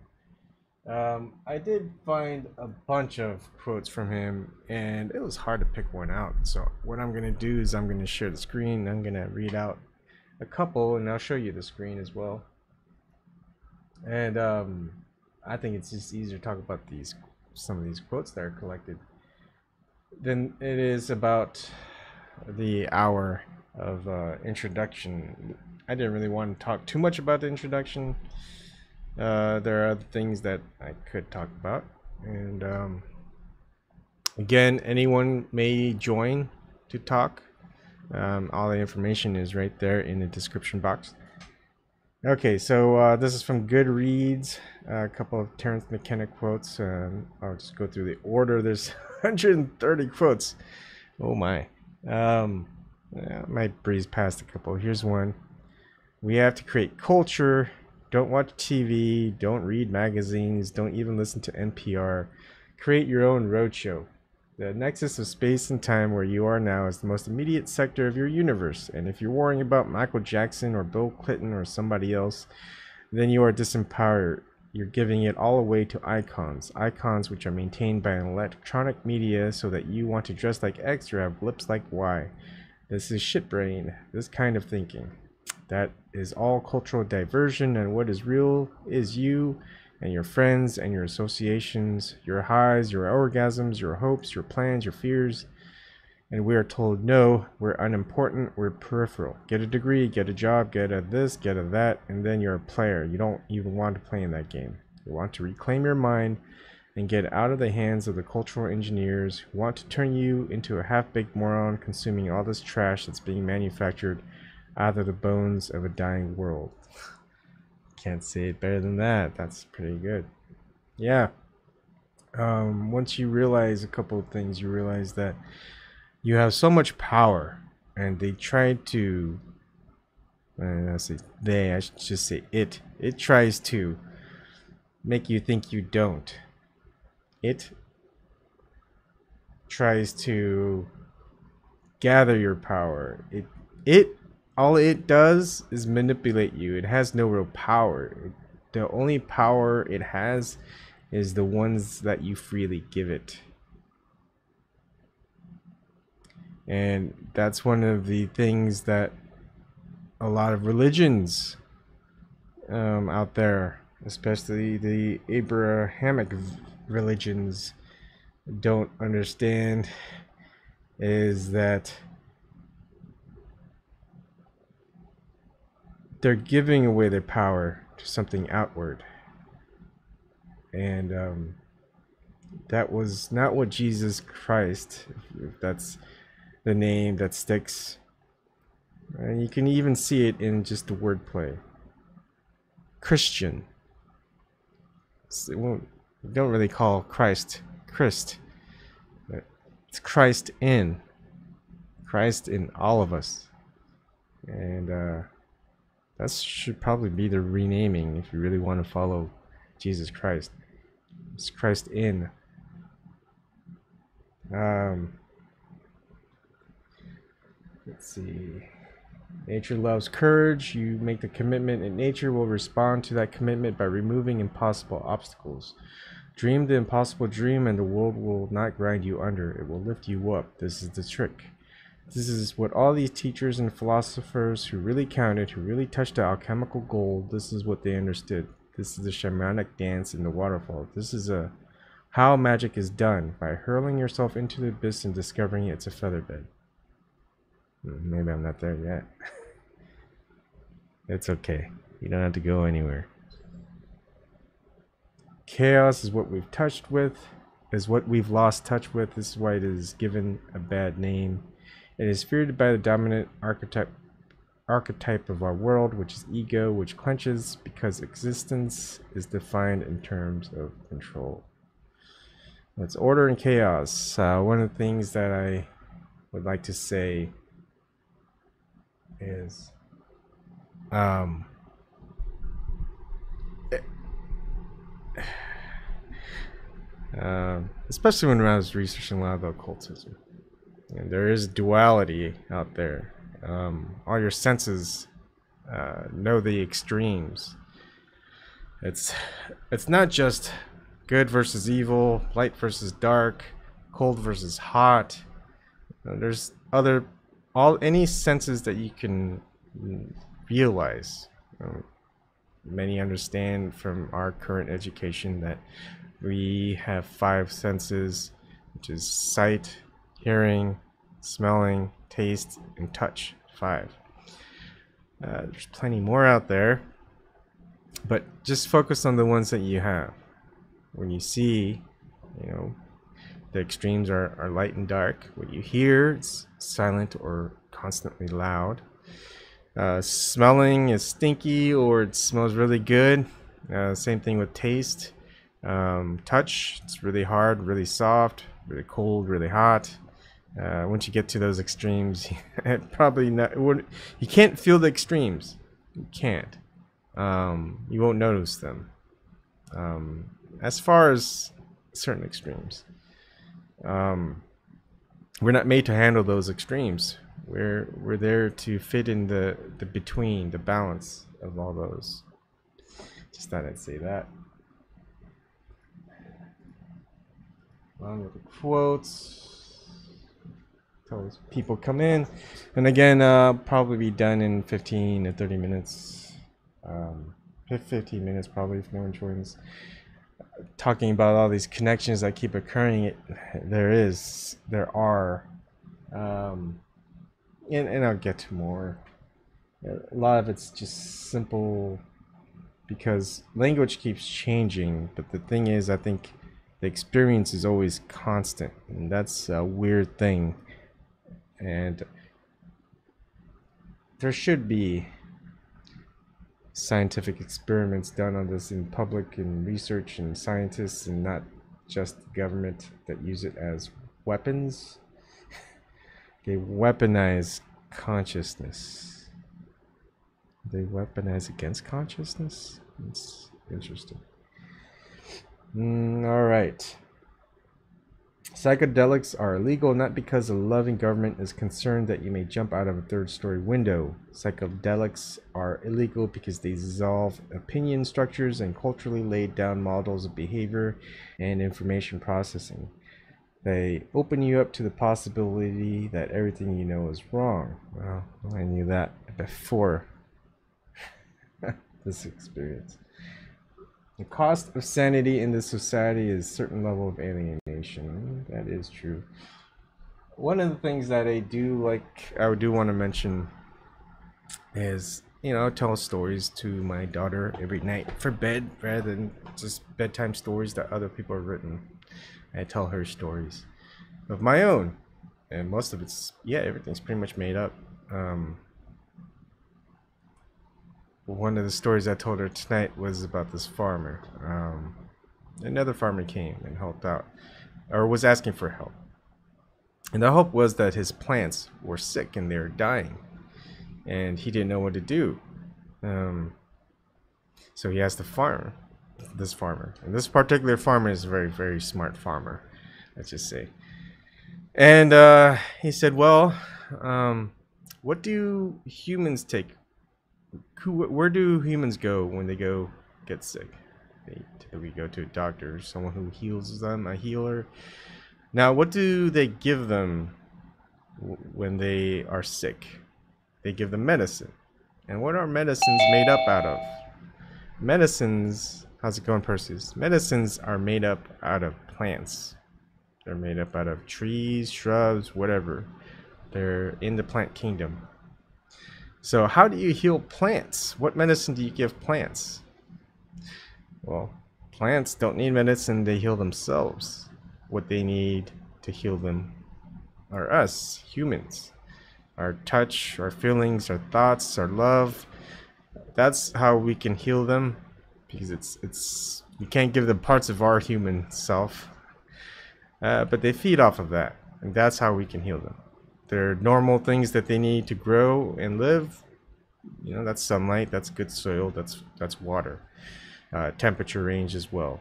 I did find a bunch of quotes from him, and it was hard to pick one out. So what I'm gonna do is I'm gonna share the screen. I'm gonna read out a couple, and I'll show you the screen as well. And I think it's just easier to talk about some of these quotes that are collected than it is about the hour of introduction. I didn't really want to talk too much about the introduction. There are other things that I could talk about, and again, anyone may join to talk. All the information is right there in the description box. Okay, so this is from Goodreads, a couple of Terence McKenna quotes. I'll just go through the order. There's 130 quotes. Oh my. I might breeze past a couple. Here's one. We have to create culture. Don't watch TV. Don't read magazines. Don't even listen to NPR. Create your own roadshow. The nexus of space and time where you are now is the most immediate sector of your universe. And if you're worrying about Michael Jackson or Bill Clinton or somebody else, then you are disempowered. You're giving it all away to icons. Icons which are maintained by an electronic media so that you want to dress like X or have lips like Y. This is shitbrain. This kind of thinking. That is all cultural diversion, and what is real is you and your friends and your associations, your highs, your orgasms, your hopes, your plans, your fears. And we are told, no, we're unimportant, we're peripheral. Get a degree, get a job, get a this, get a that, and then you're a player. You don't even want to play in that game. You want to reclaim your mind and get out of the hands of the cultural engineers who want to turn you into a half-baked moron consuming all this trash that's being manufactured out of the bones of a dying world. Can't say it better than that. That's pretty good. Yeah. Once you realize a couple of things, you realize that you have so much power, and they try to I should just say it tries to make you think you don't. It tries to gather your power. All it does is manipulate you. It has no real power. The only power it has is the ones that you freely give it. And that's one of the things that a lot of religions out there, especially the Abrahamic religions, don't understand, is that they're giving away their power to something outward. And that was not what Jesus Christ, if that's the name that sticks. And you can even see it in just the wordplay. Christian. We don't really call Christ Christ. It's Christ in all of us. And that should probably be the renaming if you really want to follow Jesus Christ. It's Christ in. Let's see. Nature loves courage. You make the commitment, and nature will respond to that commitment by removing impossible obstacles. Dream the impossible dream, and the world will not grind you under. It will lift you up. This is the trick. This is what all these teachers and philosophers who really counted, who really touched the alchemical gold, this is what they understood. This is the shamanic dance in the waterfall. This is how magic is done, by hurling yourself into the abyss and discovering it's a featherbed. Maybe I'm not there yet. It's okay. You don't have to go anywhere. Chaos is what we've touched with, is what we've lost touch with. This is why it is given a bad name. It is feared by the dominant archetype archetype of our world, which is ego, which clenches because existence is defined in terms of control. It's order and chaos. One of the things that I would like to say is especially when I was researching a lot of occultism, and there is duality out there. All your senses know the extremes. It's not just good versus evil, light versus dark, cold versus hot. There's any senses that you can realize. Many understand from our current education that we have 5 senses, which is sight, hearing, smelling, taste, and touch. 5. There's plenty more out there, but just focus on the ones that you have. When you see, the extremes are light and dark. What you hear is silent or constantly loud. Smelling is stinky or it smells really good. Same thing with taste. Touch, it's really hard, really soft, really cold, really hot. Once you get to those extremes, you can't feel the extremes. You can't. You won't notice them. As far as certain extremes, we're not made to handle those extremes. We're there to fit in the between, the balance of all those. Just thought I'd say that. Along with the quotes, till people come in, and again, probably be done in 15 to 30 minutes. 15 minutes probably if no one joins. Talking about all these connections that keep occurring, there are, and I'll get to more. A lot of it's just simple because language keeps changing, but the thing is, I think the experience is always constant, and that's a weird thing. And there should be scientific experiments done on this in public and research and scientists, and not just the government that use it as weapons. They weaponize consciousness. They weaponize against consciousness? It's interesting. All right. Psychedelics are illegal not because a loving government is concerned that you may jump out of a third-story window. Psychedelics are illegal because they dissolve opinion structures and culturally laid down models of behavior and information processing. They open you up to the possibility that everything you know is wrong. Well, I knew that before this experience. The cost of sanity in this society is a certain level of alienation. That is true. One of the things that I do want to mention is, tell stories to my daughter every night for bed rather than just bedtime stories that other people have written. I tell her stories of my own, and most of everything's pretty much made up. One of the stories I told her tonight was about this farmer. Another farmer came and helped out, or was asking for help. And the hope was that his plants were sick and they were dying, and he didn't know what to do. So he asked this farmer. And this particular farmer is a very, very smart farmer, let's just say. And he said, well, what do humans take? Where do humans go when they go get sick? We go to a doctor, someone who heals them, a healer. Now, what do they give them when they are sick? They give them medicine. And what are medicines made up out of? Medicines, how's it going, Perseus? Medicines are made up out of plants. They're made up out of trees, shrubs, whatever. They're in the plant kingdom. So how do you heal plants? What medicine do you give plants? Well, plants don't need medicine, they heal themselves. What they need to heal them are us, humans. our touch, our feelings, our thoughts, our love. That's how we can heal them, because it's we can't give them parts of our human self, but they feed off of that, and that's how we can heal them. They're normal things that they need to grow and live. You know, that's sunlight, that's good soil, that's water, temperature range as well.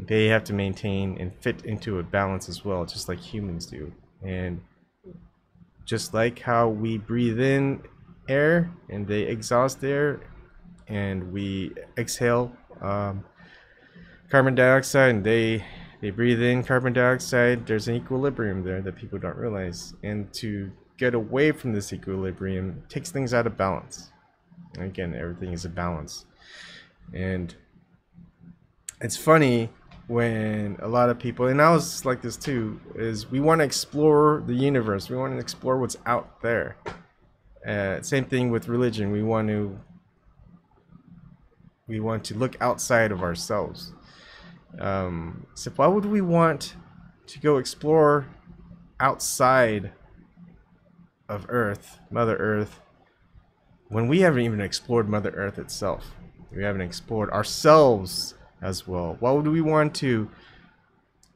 They have to maintain and fit into a balance as well, just like humans do. And just like how we breathe in air and they exhaust air, and we exhale carbon dioxide, and they breathe in carbon dioxide, there's an equilibrium there that people don't realize. And to get away from this equilibrium takes things out of balance. Again, everything is a balance. And it's funny when a lot of people, and I was like this too, is we want to explore the universe. We want to explore what's out there. Same thing with religion. We want to look outside of ourselves. So why would we want to go explore outside of Earth, Mother Earth, when we haven't even explored Mother Earth itself? We haven't explored ourselves as well. Why would we want to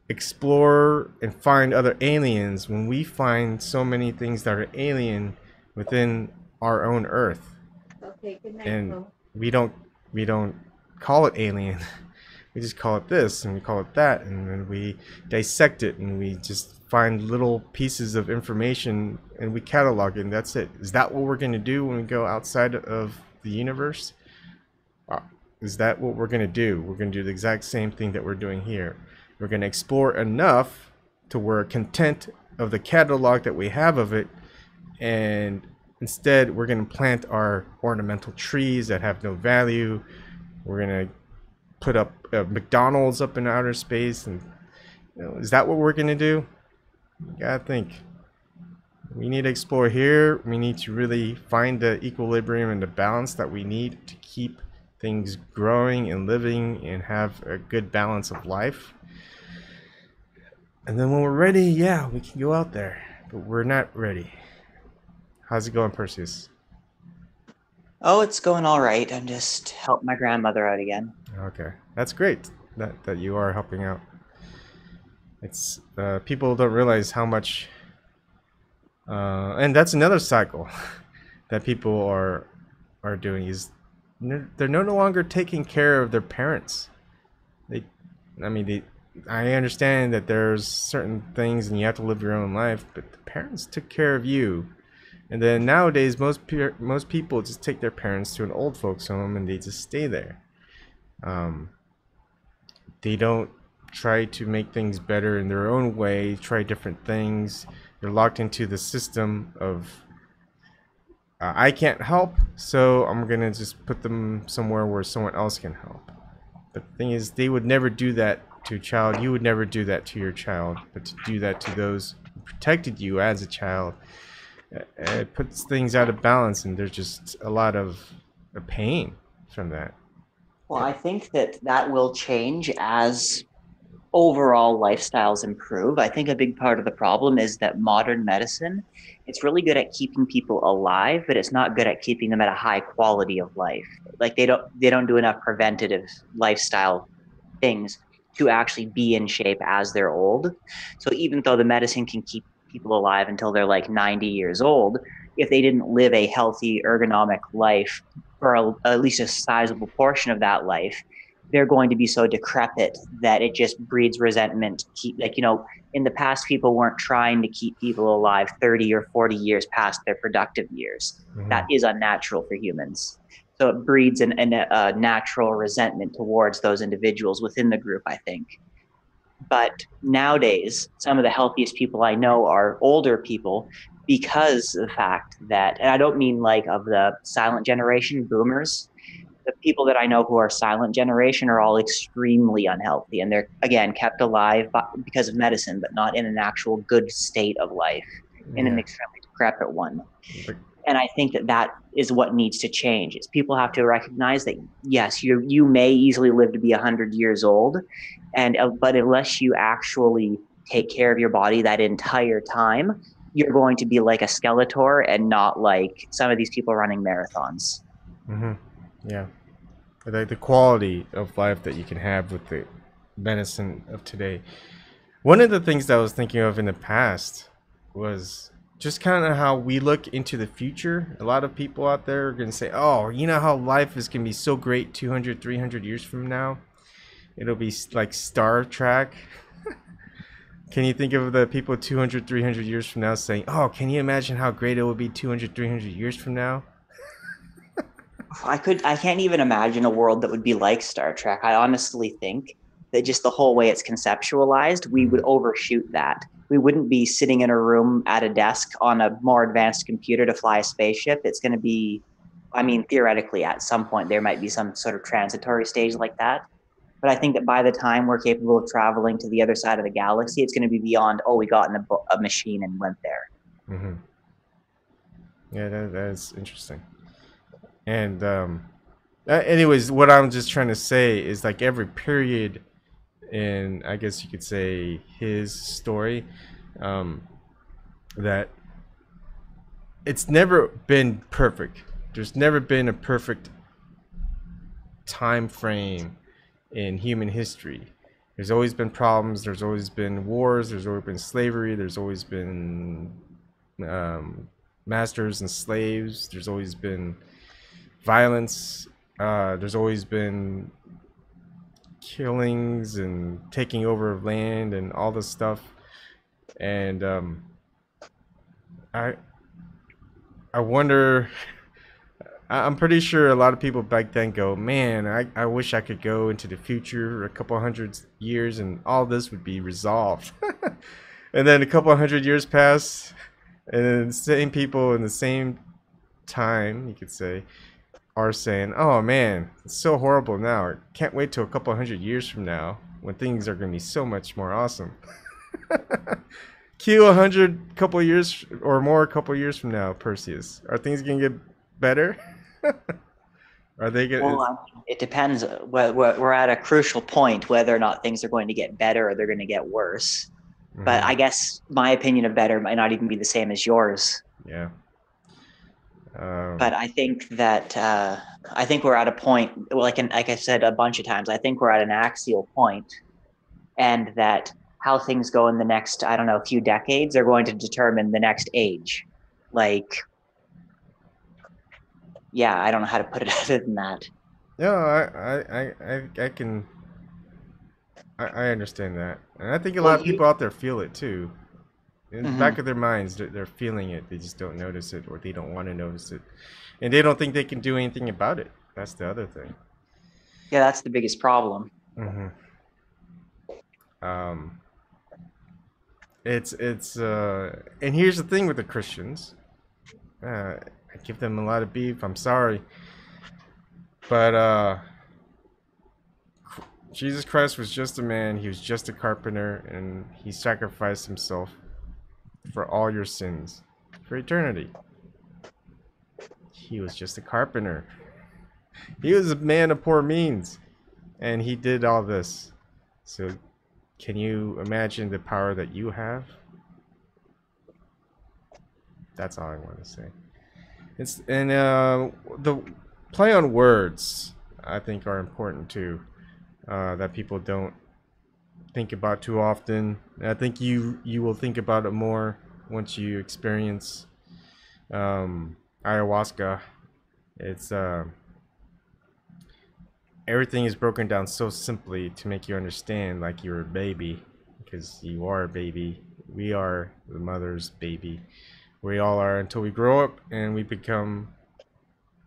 explore and find other aliens when we find so many things that are alien within our own Earth? Okay, good night, and we don't call it alien. We just call it this and we call it that, and then we dissect it and we just find little pieces of information and we catalog it, and that's it. Is that what we're going to do when we go outside of the universe? Is that what we're going to do? We're going to do the exact same thing that we're doing here. We're going to explore enough to we're content of the catalog that we have of it, and instead we're going to plant our ornamental trees that have no value. We're going to put up McDonald's up in outer space, and is that what we're going to do? You gotta think. We need to explore here. We need to really find the equilibrium and the balance that we need to keep things growing and living and have a good balance of life. And then when we're ready, yeah, we can go out there. But we're not ready. How's it going, Perseus? Oh, it's going all right. I'm just helping my grandmother out again. Okay, that's great that you are helping out. It's people don't realize how much, and that's another cycle that people are doing, is they're no longer taking care of their parents. I understand that there's certain things and you have to live your own life, but the parents took care of you. And then nowadays, most people just take their parents to an old folks home and they just stay there. They don't try to make things better in their own way, try different things. They're locked into the system of I can't help, so I'm gonna just put them somewhere where someone else can help. But the thing is, they would never do that to a child. You would never do that to your child, but to do that to those who protected you as a child, it puts things out of balance, and there's just a lot of pain from that. Well, I think that will change as overall lifestyles improve. I think a big part of the problem is that modern medicine, it's really good at keeping people alive, but it's not good at keeping them at a high quality of life. Like they don't do enough preventative lifestyle things to actually be in shape as they're old. So even though the medicine can keep people alive until they're like 90 years old, if they didn't live a healthy, ergonomic life for at least a sizable portion of that life, they're going to be so decrepit that it just breeds resentment. In the past, people weren't trying to keep people alive 30 or 40 years past their productive years. Mm-hmm. That is unnatural for humans. So it breeds a natural resentment towards those individuals within the group, I think. But nowadays, some of the healthiest people I know are older people, because of the fact that, and I don't mean like of the silent generation, boomers, the people that I know who are silent generation are all extremely unhealthy, and they're, again, kept alive because of medicine, but not in an actual good state of life, in an extremely decrepit one. And I think that is what needs to change. Is people have to recognize that, yes, you may easily live to be 100 years old, but unless you actually take care of your body that entire time, you're going to be like a Skeletor and not like some of these people running marathons. Mm-hmm. Yeah. The quality of life that you can have with the medicine of today. One of the things that I was thinking of in the past was just kind of how we look into the future. A lot of people out there are going to say, oh, you know how life is going to be so great 200, 300 years from now? It'll be like Star Trek. Can you think of the people 200, 300 years from now saying, oh, can you imagine how great it will be 200, 300 years from now? I can't even imagine a world that would be like Star Trek. I honestly think that just the whole way it's conceptualized, we would overshoot that. We wouldn't be sitting in a room at a desk on a more advanced computer to fly a spaceship. It's going to be, I mean, theoretically, at some point, there might be some sort of transitory stage like that. But I think that by the time we're capable of traveling to the other side of the galaxy, it's going to be beyond, oh, we got in a machine and went there. Mm-hmm. Yeah, that is interesting. And anyways, what I'm just trying to say is like every period in, I guess you could say, his story, that it's never been perfect. There's never been a perfect time frame in human history. There's always been problems. There's always been wars. There's always been slavery. There's always been masters and slaves. There's always been violence. There's always been killings and taking over of land and all this stuff. And I wonder. I'm pretty sure a lot of people back then go, man, I wish I could go into the future a couple hundred years and all this would be resolved. And then a couple hundred years pass, and then the same people in the same time, you could say, are saying, oh man, it's so horrible now. I can't wait till a couple hundred years from now when things are going to be so much more awesome. Q 100 couple years or more a couple years from now, Perseus. Are things going to get better? Are they going? Well, it depends. We're at a crucial point whether or not things are going to get better or they're going to get worse. Mm-hmm. But I guess my opinion of better might not even be the same as yours. Yeah. But I think that I think we're at a point, like I said a bunch of times, I think we're at an axial point, and that how things go in the next, I don't know, few decades are going to determine the next age. Like, yeah, I don't know how to put it other than that. No, I can. I understand that, and I think a lot of people out there feel it too. In the back of their minds, they're feeling it. They just don't notice it, or they don't want to notice it, and they don't think they can do anything about it. That's the other thing. Yeah, that's the biggest problem. Mm-hmm. It's and here's the thing with the Christians. I give them a lot of beef. I'm sorry, but Jesus Christ was just a man. He was just a carpenter, and he sacrificed himself for all your sins, for eternity. He was just a carpenter. He was a man of poor means, and he did all this. So, can you imagine the power that you have? That's all I want to say. The play on words, I think, are important too. That people don't think about too often. I think you will think about it more once you experience ayahuasca. It's everything is broken down so simply to make you understand, like you're a baby, because you are a baby. We are the mother's baby. We all are until we grow up and we become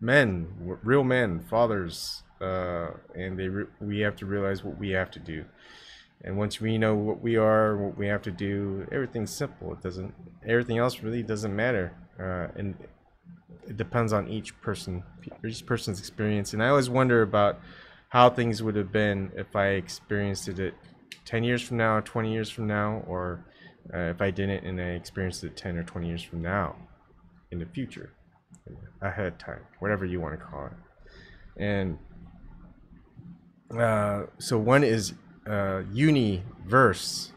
men, real men, fathers, and we have to realize what we have to do. And once we know what we are, what we have to do, everything's simple. Everything else really doesn't matter, and it depends on each person's experience. And I always wonder about how things would have been if I experienced it 10 years from now, 20 years from now, or if I didn't and I experienced it 10 or 20 years from now, in the future, ahead of time, whatever you want to call it. And so one is Youniverse.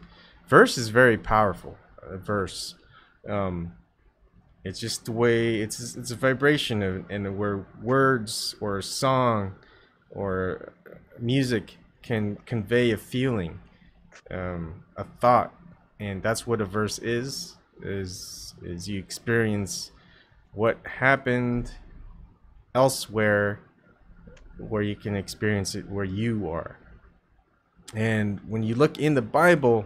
Verse is very powerful. Verse, It's just the way it's a vibration and where words or a song or music can convey a feeling, a thought, and that's what a verse is you experience what happened elsewhere where you can experience it where you are. And when you look in the Bible,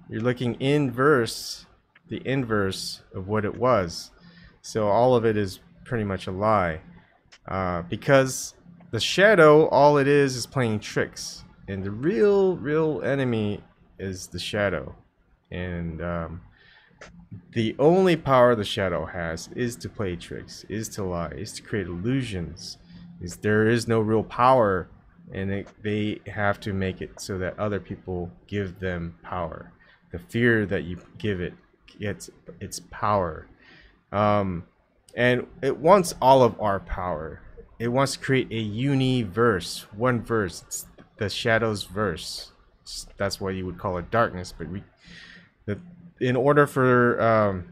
you're looking the inverse of what it was. So all of it is pretty much a lie. Because the shadow, all it is playing tricks. And the real enemy is the shadow. And the only power the shadow has is to play tricks, is to lie, is to create illusions. There is no real power, and they have to make it so that other people give them power. The fear that you give it gets its power. And it wants all of our power. It wants to create a universe, one verse. It's the shadow's verse. That's why you would call it darkness. But in order for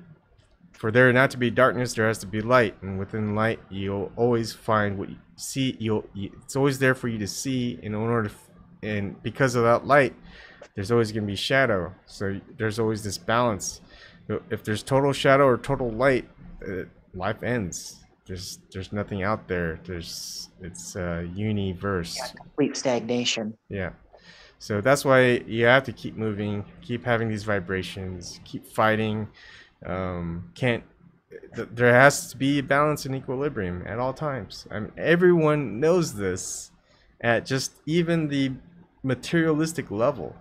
there not to be darkness, there has to be light, and within light, you'll always find what you see. It's always there for you to see. And because of that light, there's always going to be shadow. So there's always this balance. If there's total shadow or total light, life ends. There's nothing out there. It's a universe. Yeah, complete stagnation. Yeah. So that's why you have to keep moving, keep having these vibrations, keep fighting. There has to be a balance and equilibrium at all times. I mean, everyone knows this at just even the materialistic level.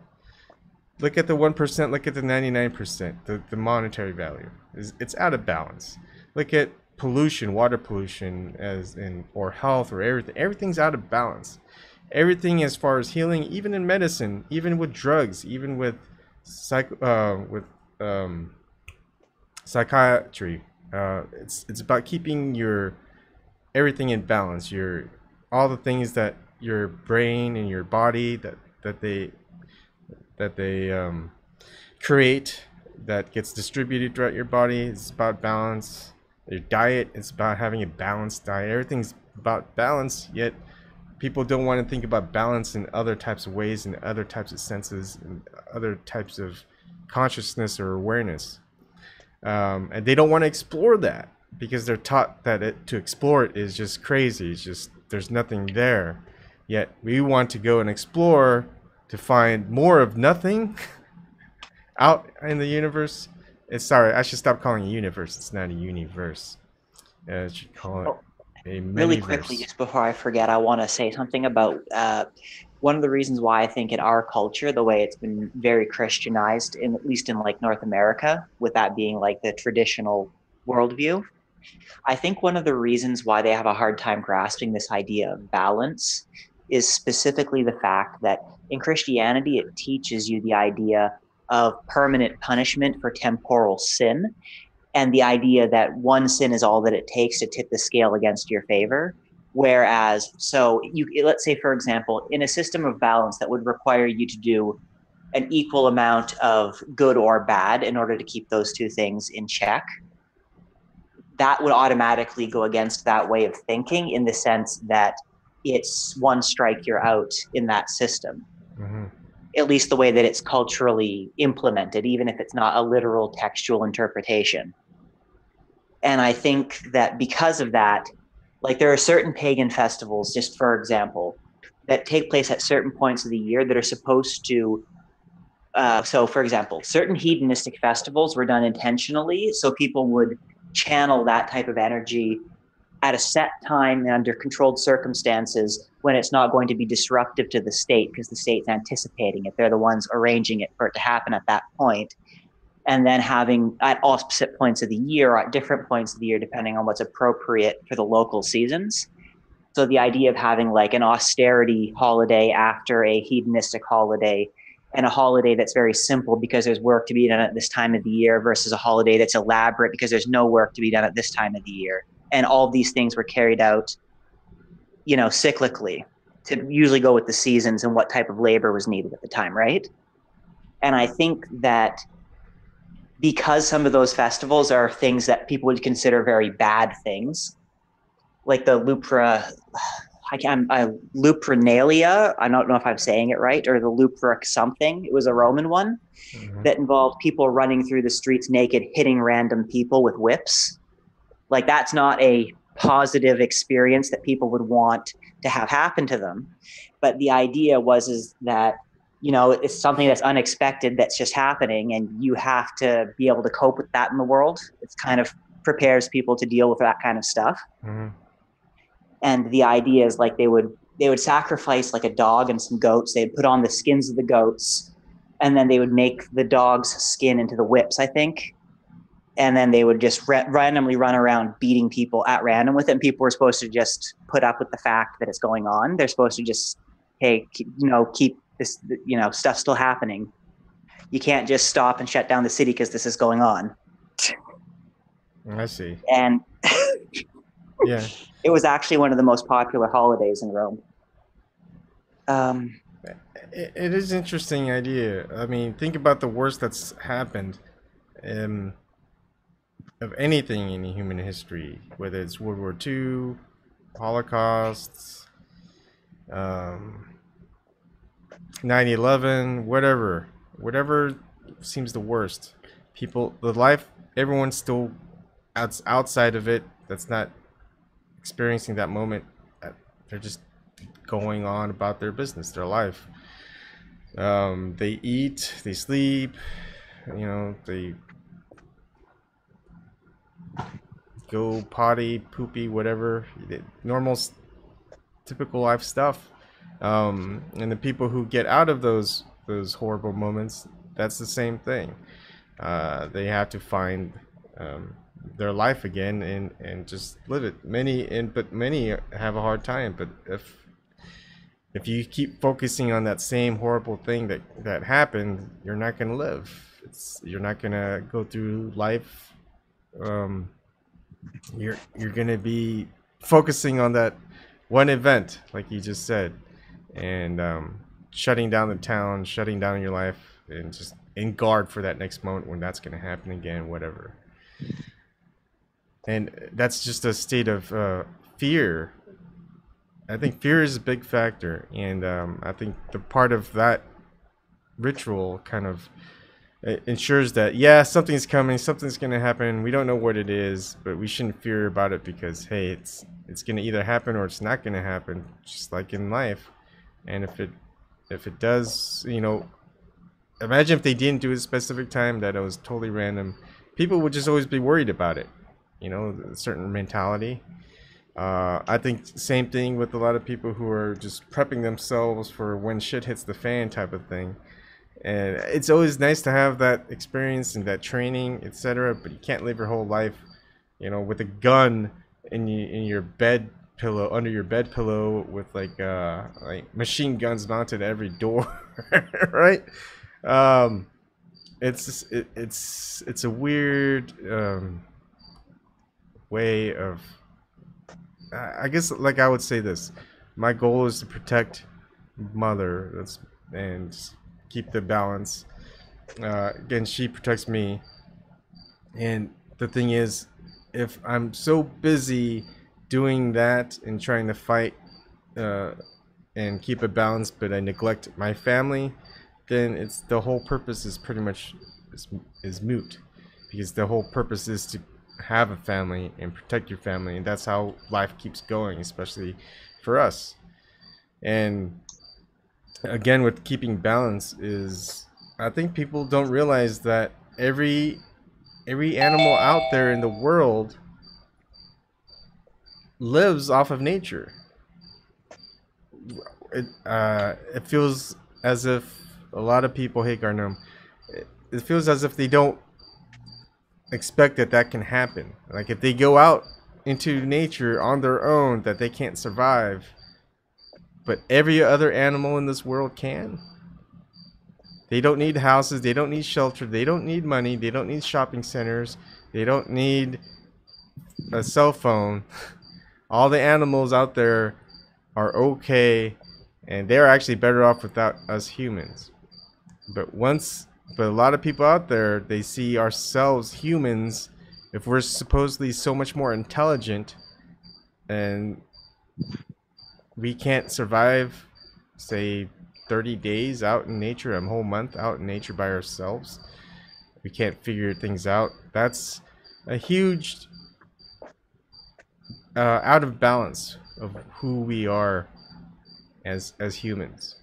Look at the 1%, look at the 99%, the monetary value. It's out of balance. Look at pollution, water pollution, or health, or everything. Everything's out of balance. Everything as far as healing, even in medicine, even with drugs, even with psychiatry. It's about keeping everything in balance. All the things that your brain and your body that they create, that gets distributed throughout your body. It's about balance. Your diet, it's about having a balanced diet. Everything's about balance, yet people don't want to think about balance in other types of ways, in other types of senses, and other types of consciousness or awareness. And they don't want to explore that because they're taught that to explore it is just crazy. It's just, there's nothing there. Yet we want to go and explore to find more of nothing out in the universe. Sorry, I should stop calling it a universe. It's not a universe. I should call it a many-verse. Really quickly, just before I forget, I want to say something about one of the reasons why I think in our culture, the way it's been very Christianized, at least in like North America, with that being like the traditional worldview, I think one of the reasons why they have a hard time grasping this idea of balance is specifically the fact that in Christianity, it teaches you the idea of permanent punishment for temporal sin, and the idea that one sin is all that it takes to tip the scale against your favor. Whereas, let's say, for example, in a system of balance that would require you to do an equal amount of good or bad in order to keep those two things in check, that would automatically go against that way of thinking, in the sense that it's one strike, you're out in that system. Mm-hmm. At least the way that it's culturally implemented, even if it's not a literal textual interpretation. And I think that because of that, like there are certain pagan festivals, just for example, that take place at certain points of the year that are supposed to, so for example, certain hedonistic festivals were done intentionally so people would channel that type of energy at a set time and under controlled circumstances when it's not going to be disruptive to the state, because the state's anticipating it. They're the ones arranging it for it to happen at that point. And then having at opposite points of the year, or at different points of the year, depending on what's appropriate for the local seasons. So the idea of having like an austerity holiday after a hedonistic holiday, and a holiday that's very simple because there's work to be done at this time of the year, versus a holiday that's elaborate because there's no work to be done at this time of the year. And all these things were carried out, cyclically, to usually go with the seasons and what type of labor was needed at the time, right? And I think that because some of those festivals are things that people would consider very bad things, like the Lupernalia. I don't know if I'm saying it right, or the Lupric something. It was a Roman one that involved people running through the streets naked, hitting random people with whips. Like, that's not a positive experience that people would want to have happen to them. But the idea is that, you know, it's something that's unexpected that's just happening, and you have to be able to cope with that in the world. It's kind of prepares people to deal with that kind of stuff. And the idea is like they would sacrifice like a dog and some goats. They'd put on the skins of the goats, and then they would make the dog's skin into the whips, I think. And then they would just randomly run around beating people at random with it. And people were supposed to just put up with the fact that it's going on. They're supposed to just, hey, keep this, stuff still happening. You can't just stop and shut down the city because this is going on. I see. And yeah, it was actually one of the most popular holidays in Rome. It is an interesting idea. I mean, think about the worst that's happened of anything in human history, whether it's World War II, Holocausts, 9/11, whatever seems the worst. Everyone's still outside of it. That's not experiencing that moment. They're just going on about their business, their life. They eat, they sleep, they go potty, poopy, whatever, normal, typical life stuff. And the people who get out of those horrible moments, that's the same thing. They have to find their life again and just live it. But many have a hard time. But if you keep focusing on that same horrible thing that happened, you're not gonna live. You're not gonna go through life. You're gonna be focusing on that one event, like you just said, and shutting down the town, shutting down your life, and just in guard for that next moment when that's gonna happen again, whatever. And that's just a state of fear. I think fear is a big factor, and I think the part of that ritual kind of ensures that, yeah, something's coming, something's going to happen. We don't know what it is, but we shouldn't fear about it because, hey, it's going to either happen or it's not going to happen, just like in life. And if it does, imagine if they didn't do it at a specific time, that it was totally random. People would just always be worried about it, a certain mentality. I think same thing with a lot of people who are just prepping themselves for when shit hits the fan type of thing. And it's always nice to have that experience and that training, etc. But you can't live your whole life, with a gun in your bed pillow, under your bed pillow, with like machine guns mounted at every door, right? It's a weird way of. I guess, like, I would say this: my goal is to protect Mother, and keep the balance. Again, she protects me, and the thing is, if I'm so busy doing that and trying to fight and keep a balance, but I neglect my family, then the whole purpose is pretty much is moot, because the whole purpose is to have a family and protect your family, and that's how life keeps going, especially for us. And again, with keeping balance is, I think people don't realize that every animal out there in the world lives off of nature. It feels as if a lot of people, hey Garnum, it feels as if they don't expect that can happen. Like, if they go out into nature on their own, that they can't survive, but every other animal in this world can. They don't need houses, they don't need shelter, they don't need money, they don't need shopping centers, they don't need a cell phone. All the animals out there are okay, and they're actually better off without us humans. But once But a lot of people out there, they see ourselves, humans, if we're supposedly so much more intelligent and we can't survive, say, 30 days out in nature, a whole month out in nature by ourselves. We can't figure things out. That's a huge out of balance of who we are as humans.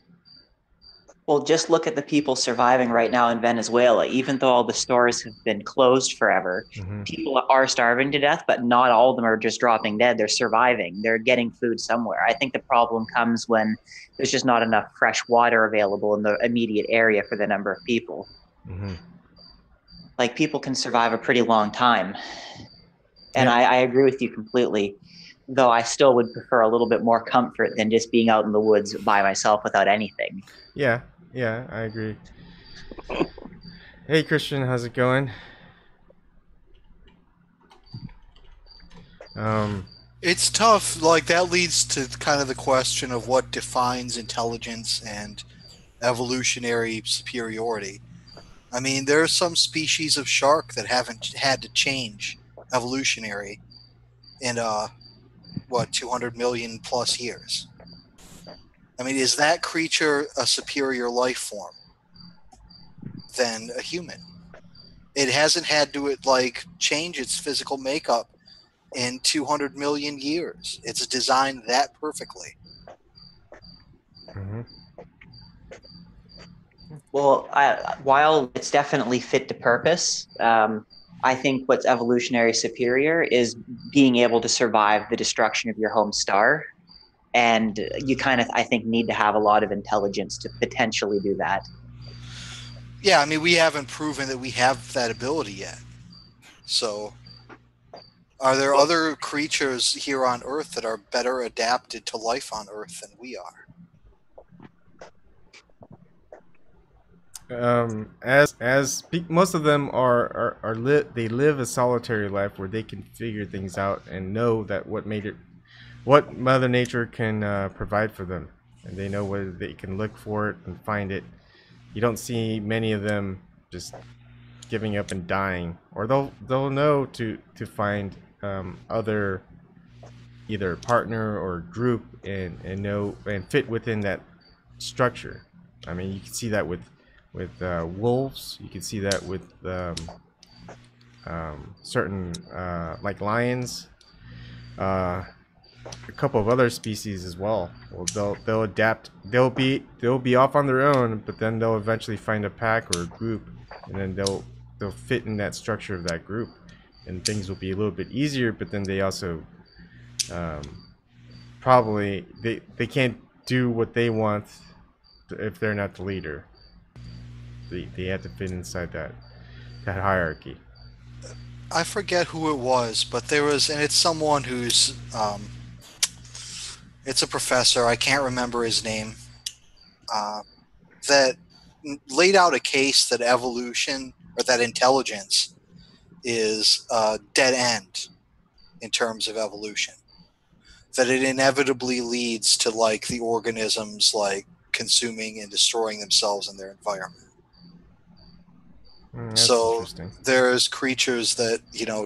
Well, just look at the people surviving right now in Venezuela. Even though all the stores have been closed forever, people are starving to death, but not all of them are just dropping dead. They're surviving. They're getting food somewhere. I think the problem comes when there's just not enough fresh water available in the immediate area for the number of people. Like, people can survive a pretty long time. And I agree with you completely, though I still would prefer a little bit more comfort than just being out in the woods by myself without anything. Yeah, I agree. Hey, Christian, how's it going? It's tough. Like, that leads to kind of the question of what defines intelligence and evolutionary superiority. I mean, there are some species of shark that haven't had to change evolutionary in 200 million plus years. I mean, is that creature a superior life form than a human? It hasn't had to change its physical makeup in 200 million years. It's designed that perfectly. Well, while it's definitely fit to purpose, I think what's evolutionary superior is being able to survive the destruction of your home star. And you kind of, I think, need to have a lot of intelligence to potentially do that. Yeah, I mean, we haven't proven that we have that ability yet. So, are there other creatures here on Earth that are better adapted to life on Earth than we are? Most of them they live a solitary life where they can figure things out and know that what Mother Nature can provide for them, and they know where they can look for it and find it. You don't see many of them just giving up and dying, or they'll know to find other either partner or group and know and fit within that structure. I mean, you can see that with wolves. You can see that with certain like lions. A couple of other species as well. Well, they'll adapt. They'll be off on their own, but then they'll eventually find a pack or a group, and then they'll fit in that structure of that group, and things will be a little bit easier. But then they also probably they can't do what they want if they're not the leader. They have to fit inside that hierarchy. I forget who it was, but there was, and it's someone who's it's a professor, I can't remember his name, that laid out a case that evolution, or that intelligence, is a dead end in terms of evolution. That it inevitably leads to the organisms consuming and destroying themselves in their environment. So there's creatures that,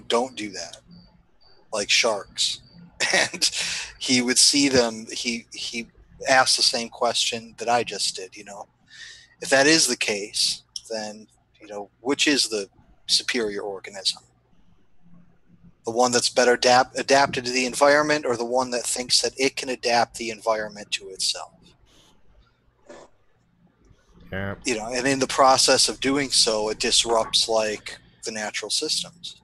don't do that, like sharks. And he would see them, he asked the same question that I just did, if that is the case, then, which is the superior organism? The one that's better adapted to the environment, or the one that thinks that it can adapt the environment to itself? Yeah. And in the process of doing so, it disrupts the natural systems,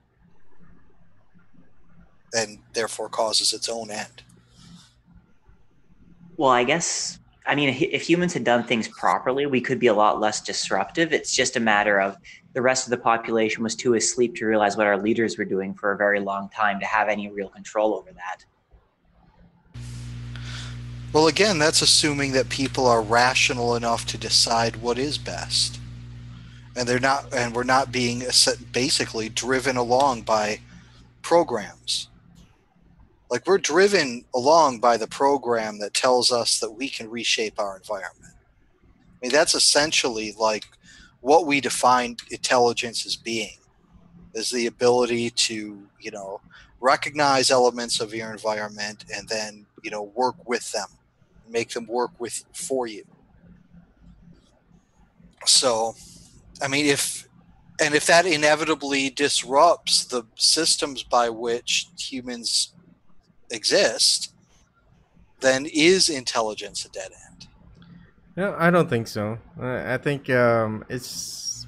and therefore causes its own end. Well, I guess, I mean, if humans had done things properly, we could be a lot less disruptive. It's just a matter of the rest of the population was too asleep to realize what our leaders were doing for a very long time to have any real control over that. Well, again, that's assuming that people are rational enough to decide what is best. And they're not, and we're not being basically driven along by programs. We're driven along by the program that tells us that we can reshape our environment. I mean, that's essentially what we define intelligence as being, is the ability to, you know, recognize elements of your environment and then, you know, work with them, make them work for you. So, I mean, if that inevitably disrupts the systems by which humans exist, then is intelligence a dead end? No, I don't think so. I think it's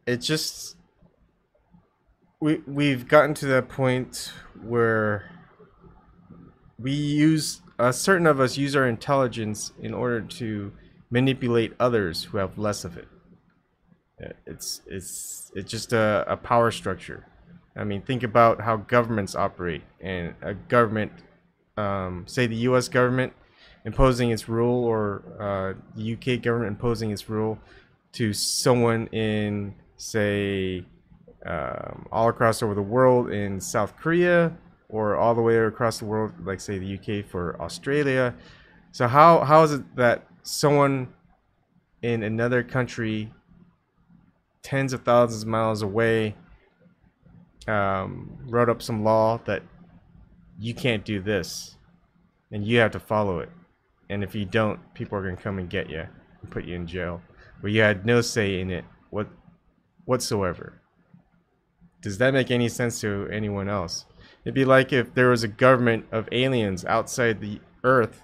just we've gotten to that point where certain of us use our intelligence in order to manipulate others who have less of it. It's just a power structure. I mean, think about how governments operate, and a government, say the U.S. government imposing its rule, or the U.K. government imposing its rule to someone in, say, all across over the world in South Korea, or all the way across the world, like say the UK for Australia. So how is it that someone in another country, tens of thousands of miles away, wrote up some law that you can't do this, and you have to follow it, and if you don't, people are going to come and get you and put you in jail, where you had no say in it whatsoever? Does that make any sense to anyone else? It'd be like if there was a government of aliens outside the Earth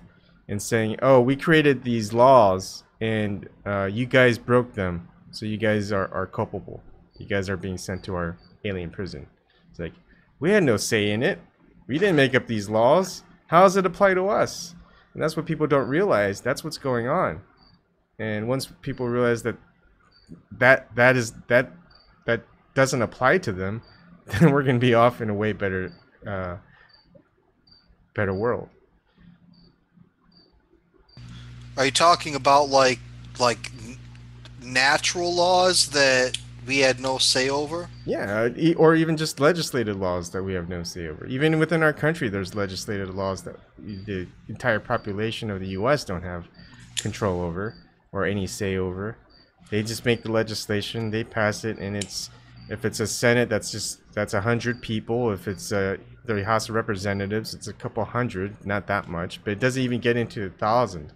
and saying, "Oh, we created these laws, and you guys broke them, so you guys are culpable. You guys are being sent to our alien prison." It's like, we had no say in it. We didn't make up these laws. How does it apply to us? And that's what people don't realize. That's what's going on. And once people realize that doesn't apply to them, then we're going to be off in a way better world. Are you talking about like natural laws that we had no say over? Yeah, or even just legislated laws that we have no say over. Even within our country, there's legislated laws that the entire population of the U.S. don't have control over or any say over. They just make the legislation, they pass it, and if it's a Senate, that's 100 people. If it's the House of Representatives, it's a couple hundred, not that much, but it doesn't even get into 1,000.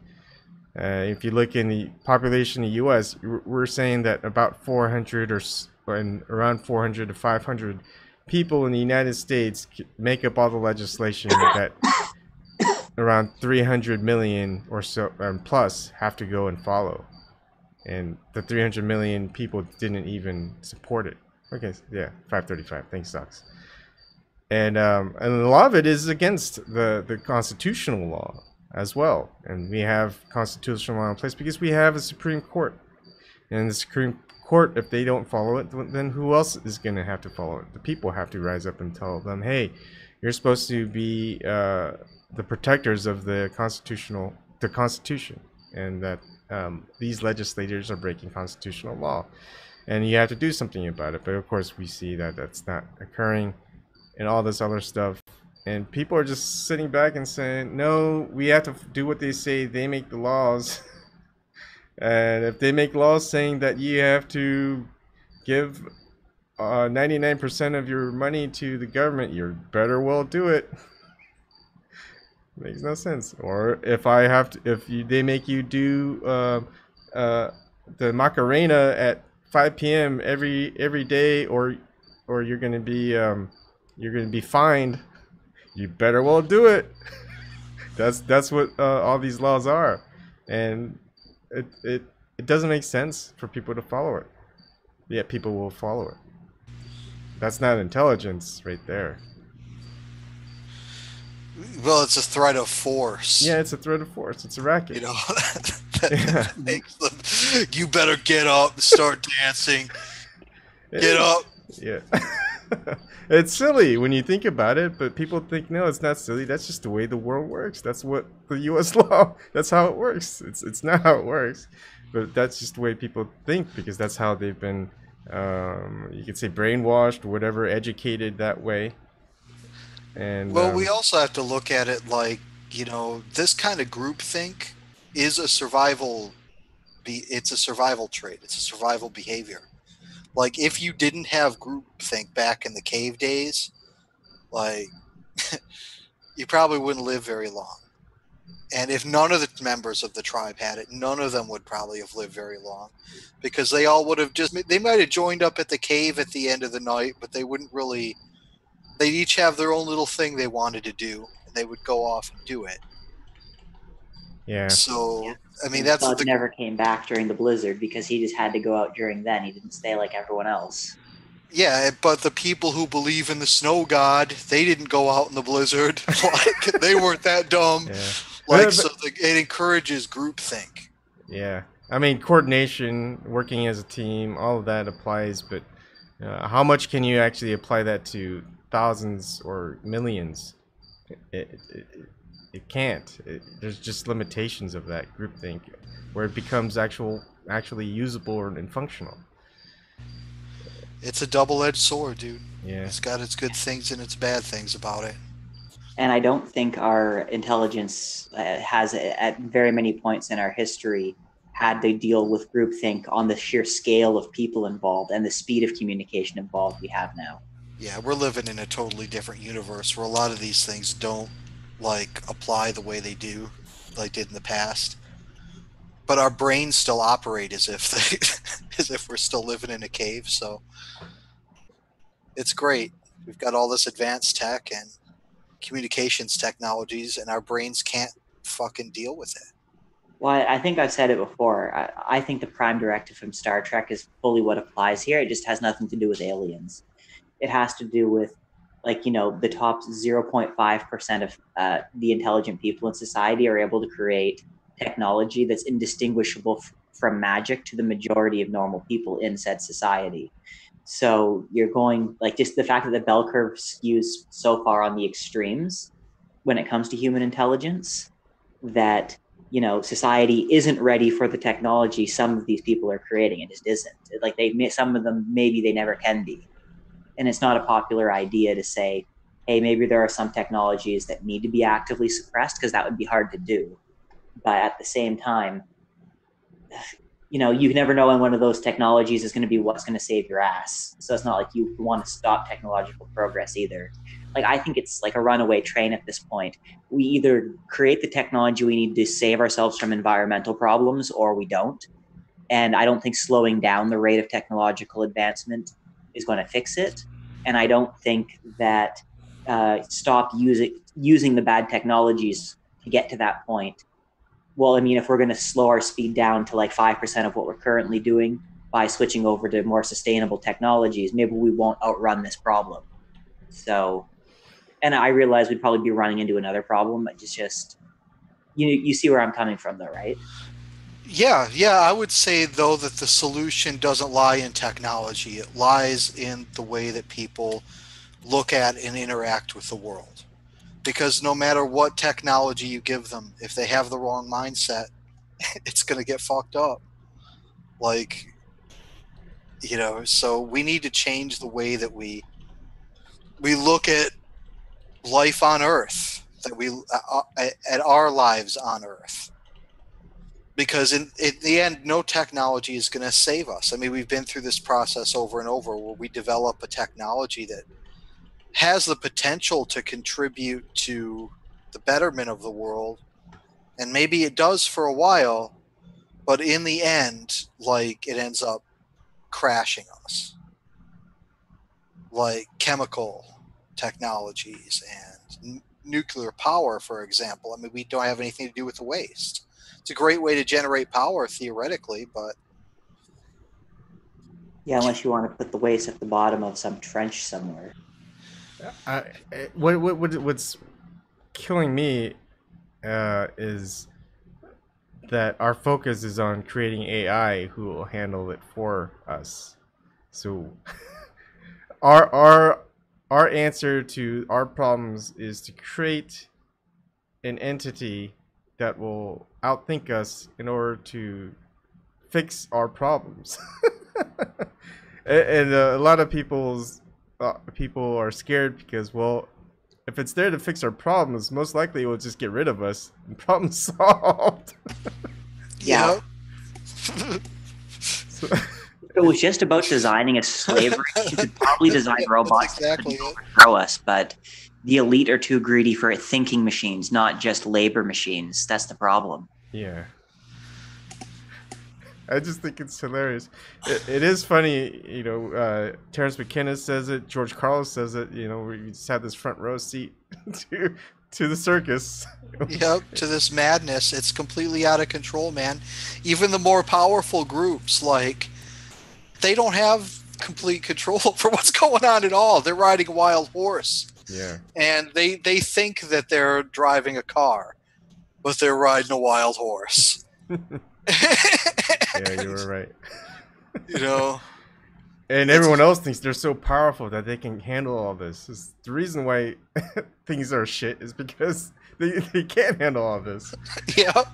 If you look in the population in the U.S., we're saying that about 400 and around 400 to 500 people in the United States make up all the legislation that around 300 million or so plus have to go and follow. And the 300 million people didn't even support it. Okay, yeah, 535. Thanks, Docs. And a lot of it is against the constitutional law as well. And we have constitutional law in place because we have a Supreme Court. And the Supreme Court, if they don't follow it, then who else is going to have to follow it? The people have to rise up and tell them, hey, you're supposed to be the protectors of the Constitution, and that these legislators are breaking constitutional law. And you have to do something about it. But of course, we see that that's not occurring and all this other stuff. And people are just sitting back and saying, no, we have to do what they say. They make the laws. And if they make laws saying that you have to give 99% of your money to the government, you better well do it. Makes no sense. Or if they make you do the Macarena at 5 p.m. every day, or you're gonna be fined, you better well do it. That's what all these laws are, and it doesn't make sense for people to follow it. Yet people will follow it. That's not intelligence right there. Well, it's a threat of force. Yeah, it's a threat of force. It's a racket. You know, that makes them, you better get up and start dancing. Get up. Yeah. It's silly when you think about it, but people think, no, it's not silly. That's just the way the world works. That's what the U.S. law, that's how it works. It's not how it works, but that's just the way people think, because that's how they've been, you could say brainwashed or whatever, educated that way. And well, we also have to look at it like, you know, this kind of groupthink is a survival it's a survival trait. It's a survival behavior. Like, if you didn't have groupthink back in the cave days, like, you probably wouldn't live very long. And if none of the members of the tribe had it, none of them would probably have lived very long, because they all would have they might have joined up at the cave at the end of the night, but they wouldn't really, they'd each have their own little thing they wanted to do, and they would go off and do it. Yeah. So, I mean, And that's Bug never came back during the blizzard because he just had to go out during then. He didn't stay like everyone else. Yeah, but the people who believe in the snow god, they didn't go out in the blizzard. Like, they weren't that dumb. Yeah. Like, so it encourages groupthink. Yeah. I mean, coordination, working as a team, all of that applies, but how much can you actually apply that to thousands or millions? It can't. There's just limitations of that groupthink where it becomes actually usable and functional. It's a double-edged sword, dude. Yeah. It's got its good things and its bad things about it. And I don't think our intelligence has, at very many points in our history, had to deal with groupthink on the sheer scale of people involved and the speed of communication involved we have now. Yeah, we're living in a totally different universe where a lot of these things don't, like, apply the way they do, like did in the past. But our brains still operate as if as if we're still living in a cave, so it's great. We've got all this advanced tech and communications technologies, and our brains can't fucking deal with it. Well, I think I've said it before. I think the Prime Directive from Star Trek is fully what applies here. It just has nothing to do with aliens. It has to do with, like, the top 0.5% of the intelligent people in society are able to create technology that's indistinguishable from magic to the majority of normal people in said society. So you're going, like, just the fact that the bell curve skews so far on the extremes when it comes to human intelligence, that, society isn't ready for the technology some of these people are creating. It just isn't. Like, some of them, maybe they never can be. And it's not a popular idea to say, hey, maybe there are some technologies that need to be actively suppressed, because that would be hard to do. But at the same time, you never know when one of those technologies is going to be what's going to save your ass. So it's not like you want to stop technological progress either. Like, I think it's like a runaway train at this point. We either create the technology we need to save ourselves from environmental problems, or we don't. And I don't think slowing down the rate of technological advancement is going to fix it. And I don't think that stop using the bad technologies to get to that point. Well, I mean, if we're going to slow our speed down to like 5% of what we're currently doing by switching over to more sustainable technologies, maybe we won't outrun this problem. So, and I realize we'd probably be running into another problem, but just you see where I'm coming from, though, right? Yeah, I would say, though, that the solution doesn't lie in technology. It lies in the way that people look at and interact with the world. Because no matter what technology you give them, if they have the wrong mindset, it's going to get fucked up. Like, so we need to change the way that we look at life on Earth, that we at our lives on Earth. Because in the end, no technology is going to save us. I mean, we've been through this process over and over where we develop a technology that has the potential to contribute to the betterment of the world. And maybe it does for a while, but in the end, like, it ends up crashing us. Like chemical technologies and nuclear power, for example. I mean, we don't have anything to do with the waste. It's a great way to generate power theoretically, but yeah, unless you want to put the waste at the bottom of some trench somewhere. What's killing me is that our focus is on creating AI who will handle it for us. So our answer to our problems is to create an entity that will outthink us in order to fix our problems. and a lot of people are scared because, well, if it's there to fix our problems, most likely it will just get rid of us and problem solved. Yeah. So, If it was just about designing a slavery, you could probably design robots That's exactly that it. could overthrow us, but the elite are too greedy for thinking machines, not just labor machines. That's the problem. yeah. I just think it's hilarious. It is funny, you know. Terence McKenna says it. George Carlos says it. You know, we just had this front row seat to the circus. Yep, to this madness. It's completely out of control, man. Even the more powerful groups, like, they don't have complete control for what's going on at all. They're riding a wild horse. Yeah. And they think that they're driving a car, but they're riding a wild horse. Yeah, you were right. You know, and everyone else thinks they're so powerful that they can handle all this. It's the reason why things are shit is because they can't handle all this. Yep.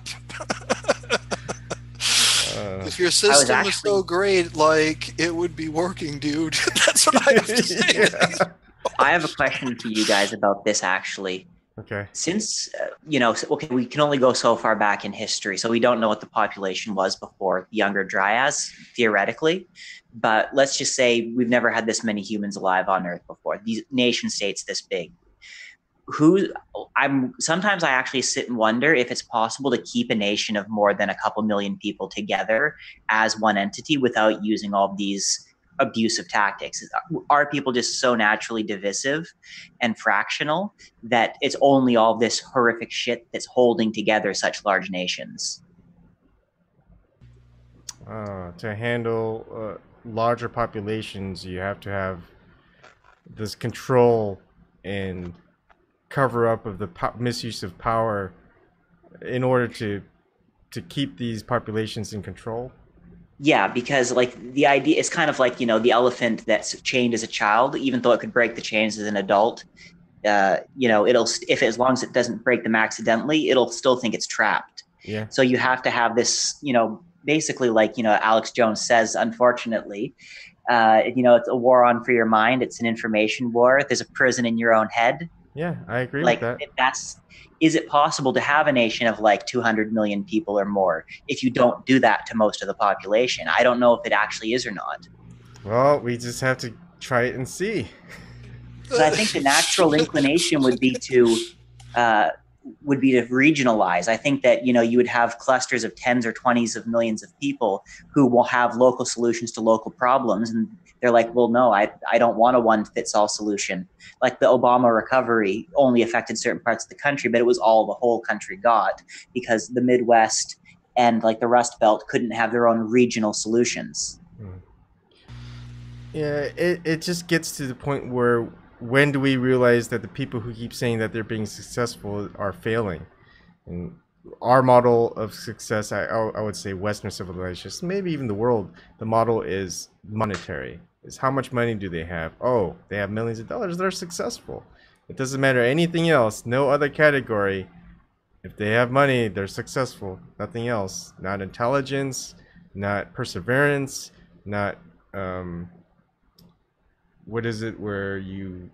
If your system was so great, like, it would be working, dude. That's what I have to say. Yeah. I have a question for you guys about this, actually. Okay. Since, okay, we can only go so far back in history, so we don't know what the population was before the Younger Dryas, theoretically. But let's just say we've never had this many humans alive on Earth before. These nation states this big. Sometimes I actually sit and wonder if it's possible to keep a nation of more than a couple million people together as one entity without using all of these abusive tactics. Are people just so naturally divisive and fractional that it's only all this horrific shit that's holding together such large nations? To handle larger populations, you have to have this control and cover up of the misuse of power in order to keep these populations in control. Yeah, because like the idea is kind of like, you know, the elephant that's chained as a child, even though it could break the chains as an adult, you know, as long as it doesn't break them accidentally, it'll still think it's trapped. Yeah. So you have to have this, you know, basically like, you know, Alex Jones says, unfortunately, you know, it's a war on for your mind. It's an information war. There's a prison in your own head. Yeah, I agree Like with that. Is it possible to have a nation of like 200 million people or more if you don't do that to most of the population? I don't know if it actually is or not. Well, we just have to try it and see. So I think the natural inclination would be to regionalize. I think that, you know, you would have clusters of tens or 20s of millions of people who will have local solutions to local problems. And they're like, well, no, I don't want a one-fits-all solution. Like the Obama recovery only affected certain parts of the country, but it was all the whole country got because the Midwest and like the Rust Belt couldn't have their own regional solutions. Yeah, it just gets to the point where when do we realize that the people who keep saying that they're being successful are failing? And our model of success, I would say Western civilization, maybe even the world, the model is monetary. Is how much money do they have? Oh, they have millions of dollars, they're successful. It doesn't matter anything else, no other category. If they have money, they're successful. Nothing else. Not intelligence, not perseverance, not what is it where you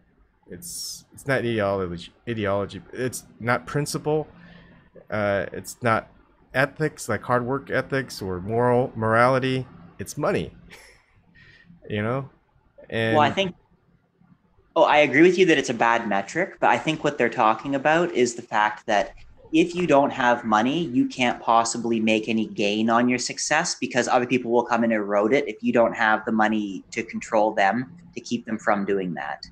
it's not ideology, it's not principle, it's not ethics like hard work ethics or morality, it's money. You know? And well, I agree with you that it's a bad metric, but I think what they're talking about is the fact that if you don't have money, you can't possibly make any gain on your success because other people will come and erode it if you don't have the money to control them, to keep them from doing that.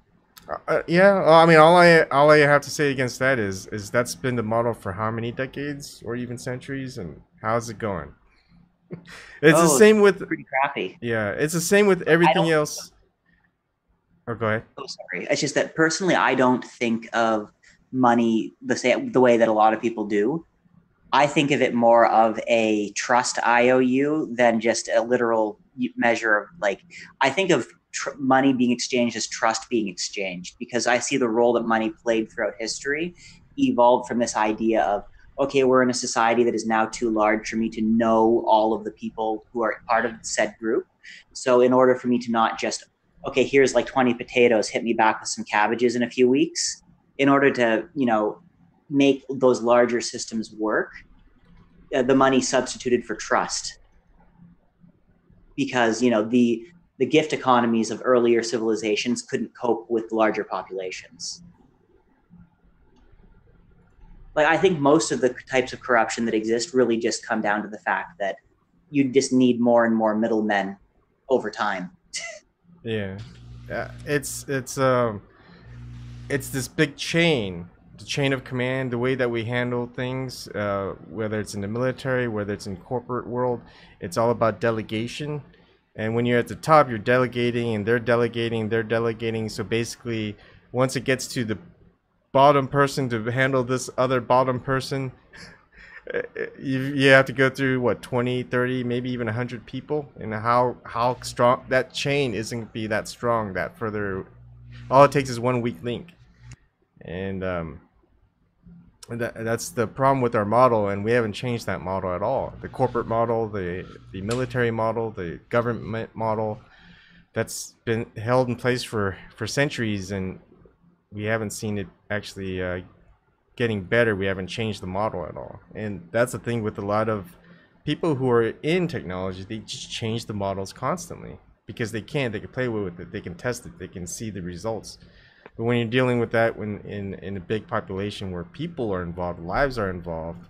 Yeah, well, I mean, all I have to say against that is that's been the model for how many decades or even centuries, and how's it going? It's the same with pretty crappy. Yeah, it's the same with everything else. Oh, go ahead. Oh, sorry. It's just that personally, I don't think of money the way that a lot of people do. I think of it more of a trust IOU than just a literal measure of like. I think of money being exchanged as trust being exchanged because I see the role that money played throughout history evolved from this idea of, okay, we're in a society that is now too large for me to know all of the people who are part of said group. So in order for me to not just, okay, here's like 20 potatoes, hit me back with some cabbages in a few weeks, in order to, you know, make those larger systems work, the money substituted for trust. because the gift economies of earlier civilizations couldn't cope with larger populations. Like, I think most of the types of corruption that exist really just come down to the fact that you just need more and more middlemen over time. Yeah, it's this big chain, the chain of command, the way that we handle things, whether it's in the military, whether it's in corporate world, it's all about delegation. And when you're at the top, you're delegating, and they're delegating. So basically, once it gets to the bottom person to handle this other bottom person, you have to go through what, 20, 30, maybe even 100 people. And how strong that chain isn't gonna be that strong that further. All it takes is one weak link. And that's the problem with our model, and we haven't changed that model at all. The corporate model, the military model, the government model, that's been held in place for centuries, and we haven't seen it actually getting better. We haven't changed the model at all. And that's the thing with a lot of people who are in technology. They just change the models constantly because they can play with it, they can test it, they can see the results. But when you're dealing with that, when in a big population where people are involved, lives are involved,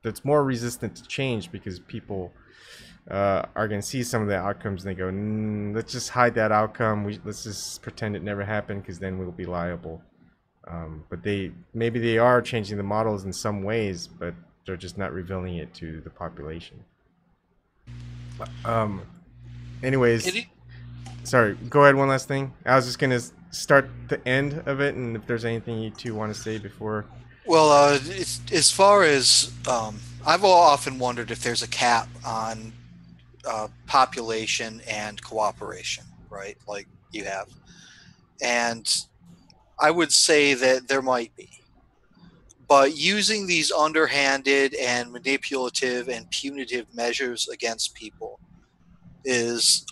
that's more resistant to change, because people are going to see some of the outcomes and they go, let's just hide that outcome. Let's just pretend it never happened, because then we'll be liable. But maybe they are changing the models in some ways, but they're just not revealing it to the population. Anyways, sorry, go ahead. One last thing. I was just going to start the end of it, and if there's anything you two want to say before. Well, as far as I've often wondered if there's a cap on population and cooperation, right? Like you have, and I would say that there might be, but using these underhanded and manipulative and punitive measures against people is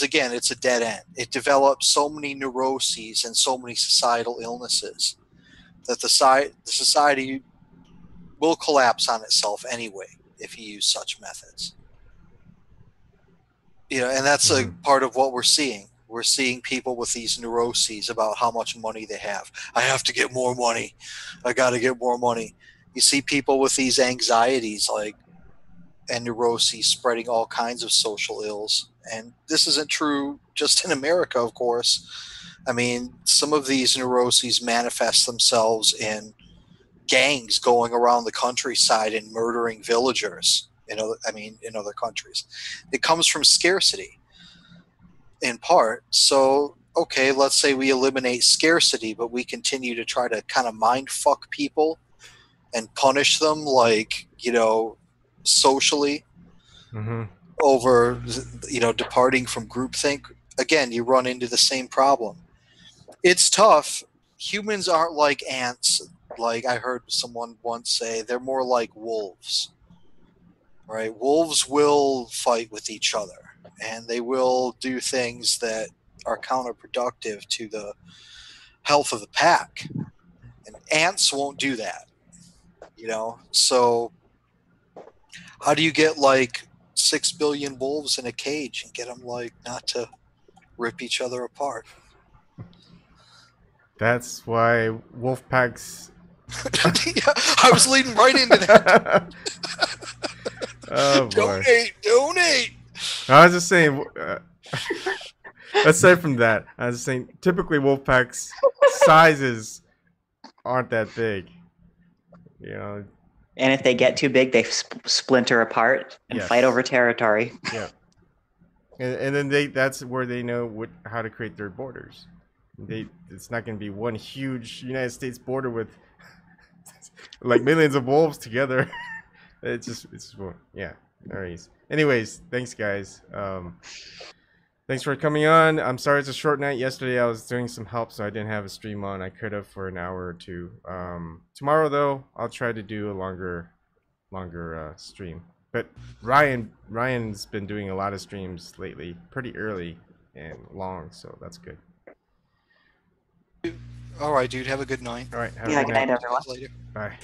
again, it's a dead end. It develops so many neuroses and so many societal illnesses that the society will collapse on itself anyway if you use such methods. And that's a part of what we're seeing. We're seeing people with these neuroses about how much money they have. I have to get more money. I got to get more money. You see people with these anxieties and neuroses spreading all kinds of social ills. And this isn't true just in America, of course. I mean, some of these neuroses manifest themselves in gangs going around the countryside and murdering villagers in other countries. It comes from scarcity in part. So, okay, let's say we eliminate scarcity, but we continue to try to kind of mind fuck people and punish them, socially, over, departing from groupthink. Again, you run into the same problem. It's tough. Humans aren't like ants. Like I heard someone once say, they're more like wolves, right? Wolves will fight with each other, and they will do things that are counterproductive to the health of the pack. And ants won't do that, So how do you get 6 billion wolves in a cage and get them not to rip each other apart? That's why wolf packs. Yeah, I was leading right into that. Oh boy! Donate. I was just saying. Aside from that, I was just saying. Typically, wolf packs sizes aren't that big. And if they get too big, they splinter apart and fight over territory. Yeah. And then that's where they know how to create their borders. It's not going to be one huge United States border with millions of wolves together. It's yeah. Anyways, thanks guys. Thanks for coming on. I'm sorry it's a short night. Yesterday I was doing some help, so I didn't have a stream on. I could have for an hour or two. Tomorrow though, I'll try to do a longer stream. But Ryan's been doing a lot of streams lately, pretty early and long, so that's good. All right, dude. Have a good night. All right. Have a good night, everyone. Later. Bye.